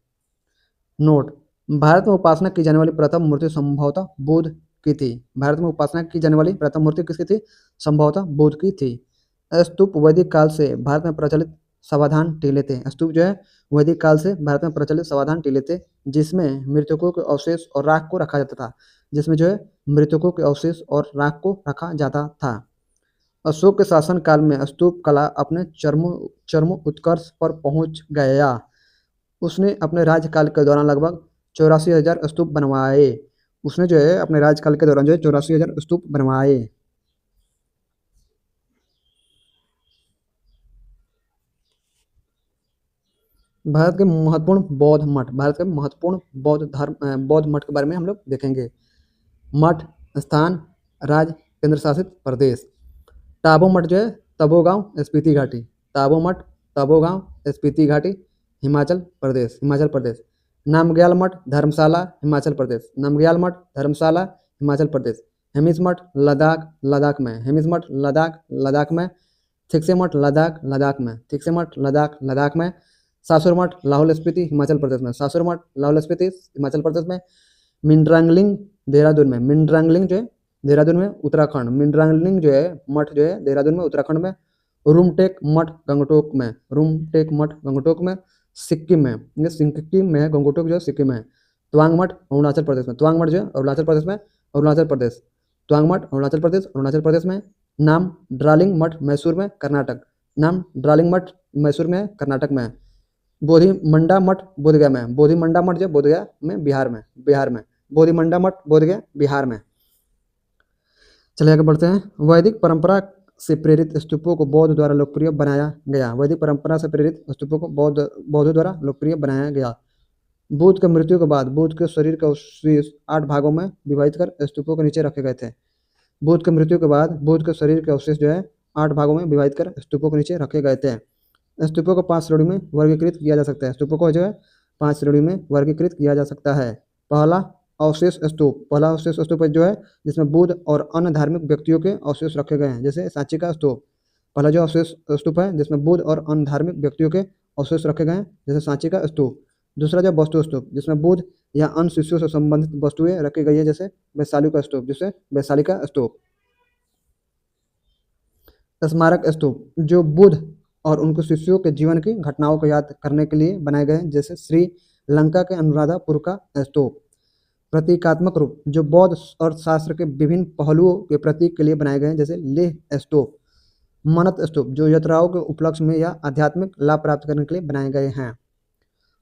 नोट: भारत में उपासना की जाने वाली प्रथम मूर्ति संभवतः बुद्ध की थी। भारत में उपासना की जाने वाली प्रथम मूर्ति किसकी थी? संभवतः बुद्ध की थी। स्तूप वैदिक काल से भारत में प्रचलित समाधान टीले थे। स्तूप जो है वैदिक काल से भारत में प्रचलित समाधान टीले थे, जिसमें मृतकों के अवशेष और राख को रखा जाता था। जिसमें जो है मृतकों के अवशेष और राख को रखा जाता था। अशोक के शासन काल में स्तूप कला अपने चरम उत्कर्ष पर पहुंच गया। उसने अपने राज्यकाल के दौरान लगभग 84,000 स्तूप बनवाए। उसने जो है अपने राज्यकाल के दौरान जो है 84,000 स्तूप बनवाए। भारत के महत्वपूर्ण बौद्ध मठ, भारत के महत्वपूर्ण बौद्ध मठ के बारे में हम लोग देखेंगे। मठ स्थान, राज्य, केंद्र शासित प्रदेश। टाबो मठ जो है तपोगांव, स्पीति घाटी। टाबो मठ, तपोगांव, स्पीति घाटी, हिमाचल प्रदेश। नामग्याल मठ, धर्मशाला, हिमाचल प्रदेश। नामग्याल मठ, धर्मशाला, हिमाचल प्रदेश। हेमिस मठ, लद्दाख में। हेमिस मठ, लद्दाख में। थिक्से मठ, लद्दाख में। थिक्से मठ, लद्दाख में। सासुर मठ, लाहौल स्पीति, हिमाचल प्रदेश में। सासुर मठ, लाहौल स्पीति, हिमाचल प्रदेश में। मिंड्रांगलिंग, देहरादून में। मिंड्रांगलिंग जो है देहरादून में, उत्तराखंड। मिंड्रांगलिंग जो है मठ जो है देहरादून में, उत्तराखंड में। रूमटेक मठ, गंगटोक में। रूमटेक मठ, गंगटोक में, सिक्किम में। ये सिक्किम में है, गंगटोक जो है सिक्किम में है। तवांग मठ, अरुणाचल प्रदेश में। तवांग मठ जो है अरुणाचल प्रदेश में, अरुणाचल प्रदेश। तवांग मठ, अरुणाचल प्रदेश में। नाम ड्रालिंग मठ, मैसूर में, कर्नाटक। नाम ड्रालिंग मठ मैसूर में है, कर्नाटक में है। बोधि मंडा मठ बोधगया में है। बोधि मंडा मठ जो बोधगया में बिहार में बोधि मंडा मठ बोधगया बिहार में। चलिए आगे बढ़ते हैं। वैदिक परंपरा से प्रेरित स्तूपों को बौद्ध द्वारा लोकप्रिय बनाया गया। वैदिक परंपरा से प्रेरित स्तूपों को बौद्धों द्वारा लोकप्रिय बनाया गया। बुद्ध की मृत्यु के बाद बुद्ध के शरीर का अवशेष 8 भागों में विभाजित कर स्तूपों के नीचे रखे गए थे। बुद्ध की मृत्यु के बाद बुद्ध के शरीर के अवशेष जो है 8 भागों में विभाजित कर स्तूपों के नीचे रखे गए थे। स्तूपों को 5 श्रेणी में वर्गीकृत किया जा सकता है। स्तूपों को जो है 5 श्रेणी में वर्गीकृत किया जा सकता है। पहला अवशेष स्तूप। पहला अवशेष स्तूप जो है जिसमें बुद्ध और अन्य धार्मिक व्यक्तियों के अवशेष रखे गए हैं, जैसे सांची का स्तूप। पहला जो अवशेष स्तूप है जिसमें बुद्ध और अन्य धार्मिक व्यक्तियों के अवशेष रखे गए हैं, जैसे सांची का स्तूप। दूसरा जो वस्तु स्तूप, जिसमें बुद्ध या अन्य शिष्यों से संबंधित वस्तुएं रखी गई है, जैसे वैशाली का स्तूप, जैसे वैशाली का स्तूप। स्मारक स्तूप जो बुद्ध और उनके शिष्यों के जीवन की घटनाओं को याद करने के लिए बनाए गए हैं, जैसे श्रीलंका के अनुराधापुर का स्तूप। प्रतीकात्मक रूप जो बौद्ध अर्थशास्त्र के विभिन्न पहलुओं के प्रतीक के लिए बनाए गए हैं, जैसे लेह स्तूप। मनत स्तूप जो यात्राओं के उपलक्ष्य में या आध्यात्मिक लाभ प्राप्त करने के लिए बनाए गए हैं।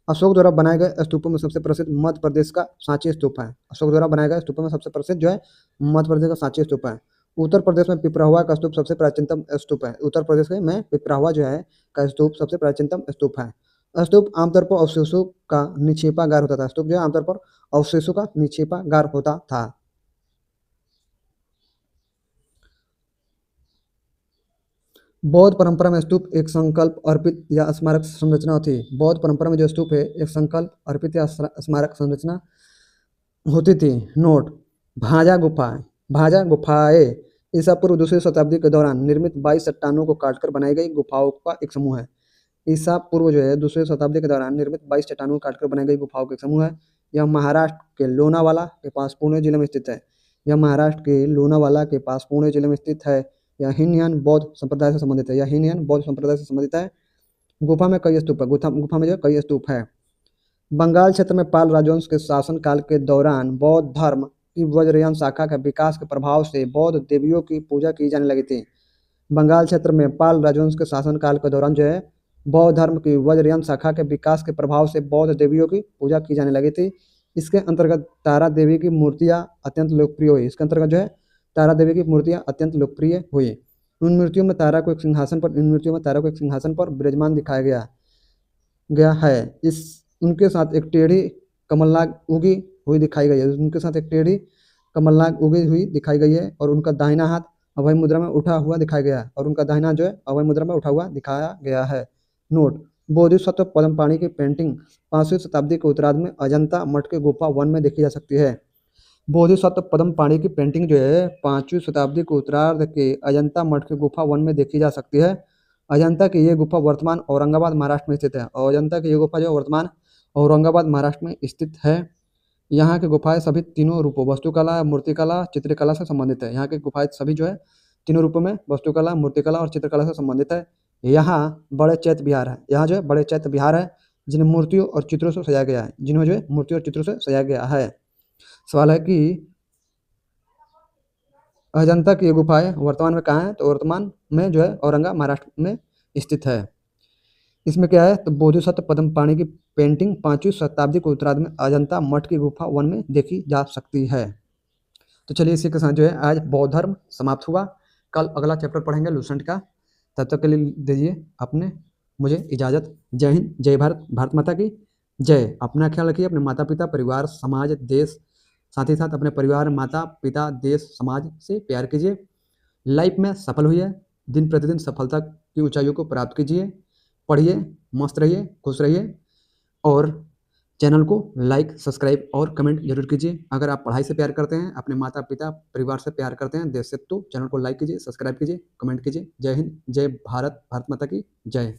अशोक द्वारा बनाए गए स्तूपों में सबसे प्रसिद्ध मध्य प्रदेश का सांची स्तूप है। अशोक द्वारा बनाए गए स्तूपों में सबसे प्रसिद्ध जो है मध्य प्रदेश का सांची स्तूप है। उत्तर प्रदेश में पिपराहुआ का स्तूप सबसे प्राचीनतम स्तूप है। उत्तर प्रदेश में पिपराहुआ जो है का स्तूप सबसे प्राचीनतम स्तूप है। स्तूप आमतौर पर अवशेषों का निक्षेपागार होता था। स्तूप जो है आमतौर पर अवशेषों का निक्षेपागार होता था। बौद्ध परंपरा में स्तूप एक संकल्प अर्पित या स्मारक संरचना थी। बौद्ध परंपरा में जो स्तूप है एक संकल्प अर्पित या स्मारक संरचना होती थी। नोट: भाजा गुफाएं। भाजा गुफाएं ईसा पूर्व 2वीं शताब्दी के दौरान निर्मित 22 चट्टानों को काटकर बनाई गई गुफाओं का एक समूह है। ईसा पूर्व जो है 2वीं शताब्दी के दौरान निर्मित 22 चट्टानों को काटकर बनाई गई गुफाओं का एक समूह है। यह महाराष्ट्र के लोनावाला के पास पुणे जिले में स्थित है। यह महाराष्ट्र के लोनावाला के पास पुणे जिले में स्थित है। यह हीनयान बौद्ध संप्रदाय से संबंधित है। यह हीनयान बौद्ध संप्रदाय से संबंधित है। गुफा में कई स्तूप है। गुफा में जो कई स्तूप है। बंगाल क्षेत्र में पाल राजवंश के शासनकाल के दौरान बौद्ध धर्म की वज्रयान शाखा के विकास के प्रभाव से बौद्ध देवियों की पूजा की जाने लगी थी। बंगाल क्षेत्र में पाल राजवंश के शासनकाल के दौरान जो है बौद्ध धर्म की वज्रयान शाखा के विकास के प्रभाव से बौद्ध देवियों की पूजा की जाने लगी थी। इसके अंतर्गत तारा देवी की मूर्तियां अत्यंत लोकप्रिय हुई। इसके अंतर्गत जो है तारा देवी की मूर्तियां अत्यंत लोकप्रिय हुई। इन मूर्तियों में तारा को एक सिंहासन पर विराजमान दिखाया गया है। उनके साथ एक टेढ़ी कमलनाग उगी हुई दिखाई गई है। उनके साथ एक टेढ़ी कमलनाग उगी हुई दिखाई गई है और उनका दाहिना हाथ अभय मुद्रा में उठा हुआ दिखाया गया है और उनका दाहिना जो है अभय मुद्रा में उठा हुआ दिखाया गया है। नोट: बोधिसत्व पद्मपाणि की पेंटिंग 5वीं शताब्दी के उत्तरार्ध में अजंता मठ के गुफा 1 में देखी जा सकती है। बोधिसत्व पद्मपाणि की पेंटिंग जो है 5वीं शताब्दी के उत्तरार्ध के अजंता मठ के गुफा 1 में देखी जा सकती है। अजंता की ये गुफा वर्तमान औरंगाबाद महाराष्ट्र में स्थित है। और अजंता की ये गुफा जो वर्तमान औरंगाबाद महाराष्ट्र में स्थित है। यहाँ की गुफाएं सभी तीनों रूपों वास्तुकला, मूर्तिकला, चित्रकला से संबंधित है। यहाँ की गुफाएं सभी जो है तीनों रूपों में वास्तुकला, मूर्तिकला और चित्रकला से संबंधित है। यहाँ बड़े चैत्य विहार है। यहाँ जो है बड़े चैत्य विहार है जिन्हें मूर्तियों और चित्रों से सजाया गया है। जिन्हें जो है मूर्तियों और चित्रों से सजाया गया है। सवाल है कि अजंता की ये गुफाएं वर्तमान में कहाँ है, तो वर्तमान में जो है औरंगाबाद महाराष्ट्र में स्थित है। इसमें क्या है, तो बोधिसत्व पद्मपाणि की पेंटिंग 5वीं शताब्दी के उत्तरार्ध में अजंता मठ की गुफा 1 में देखी जा सकती है। तो चलिए इसी के साथ जो है आज बौद्ध धर्म समाप्त हुआ। कल अगला चैप्टर पढ़ेंगे लूसेंट का। तब तक के लिए दीजिए अपने मुझे इजाज़त। जय हिंद, जय भारत, भारत माता की जय। अपना ख्याल रखिए, अपने माता पिता, परिवार, समाज, देश, साथ ही साथ अपने परिवार, माता पिता, देश, समाज से प्यार कीजिए। लाइफ में सफल होइए। दिन प्रतिदिन सफलता की ऊंचाइयों को प्राप्त कीजिए। पढ़िए, मस्त रहिए, खुश रहिए और चैनल को लाइक, सब्सक्राइब और कमेंट जरूर कीजिए। अगर आप पढ़ाई से प्यार करते हैं, अपने माता पिता, परिवार से प्यार करते हैं, देश से, तो चैनल को लाइक कीजिए, सब्सक्राइब कीजिए, कमेंट कीजिए। जय हिंद, जय भारत, भारत माता की जय।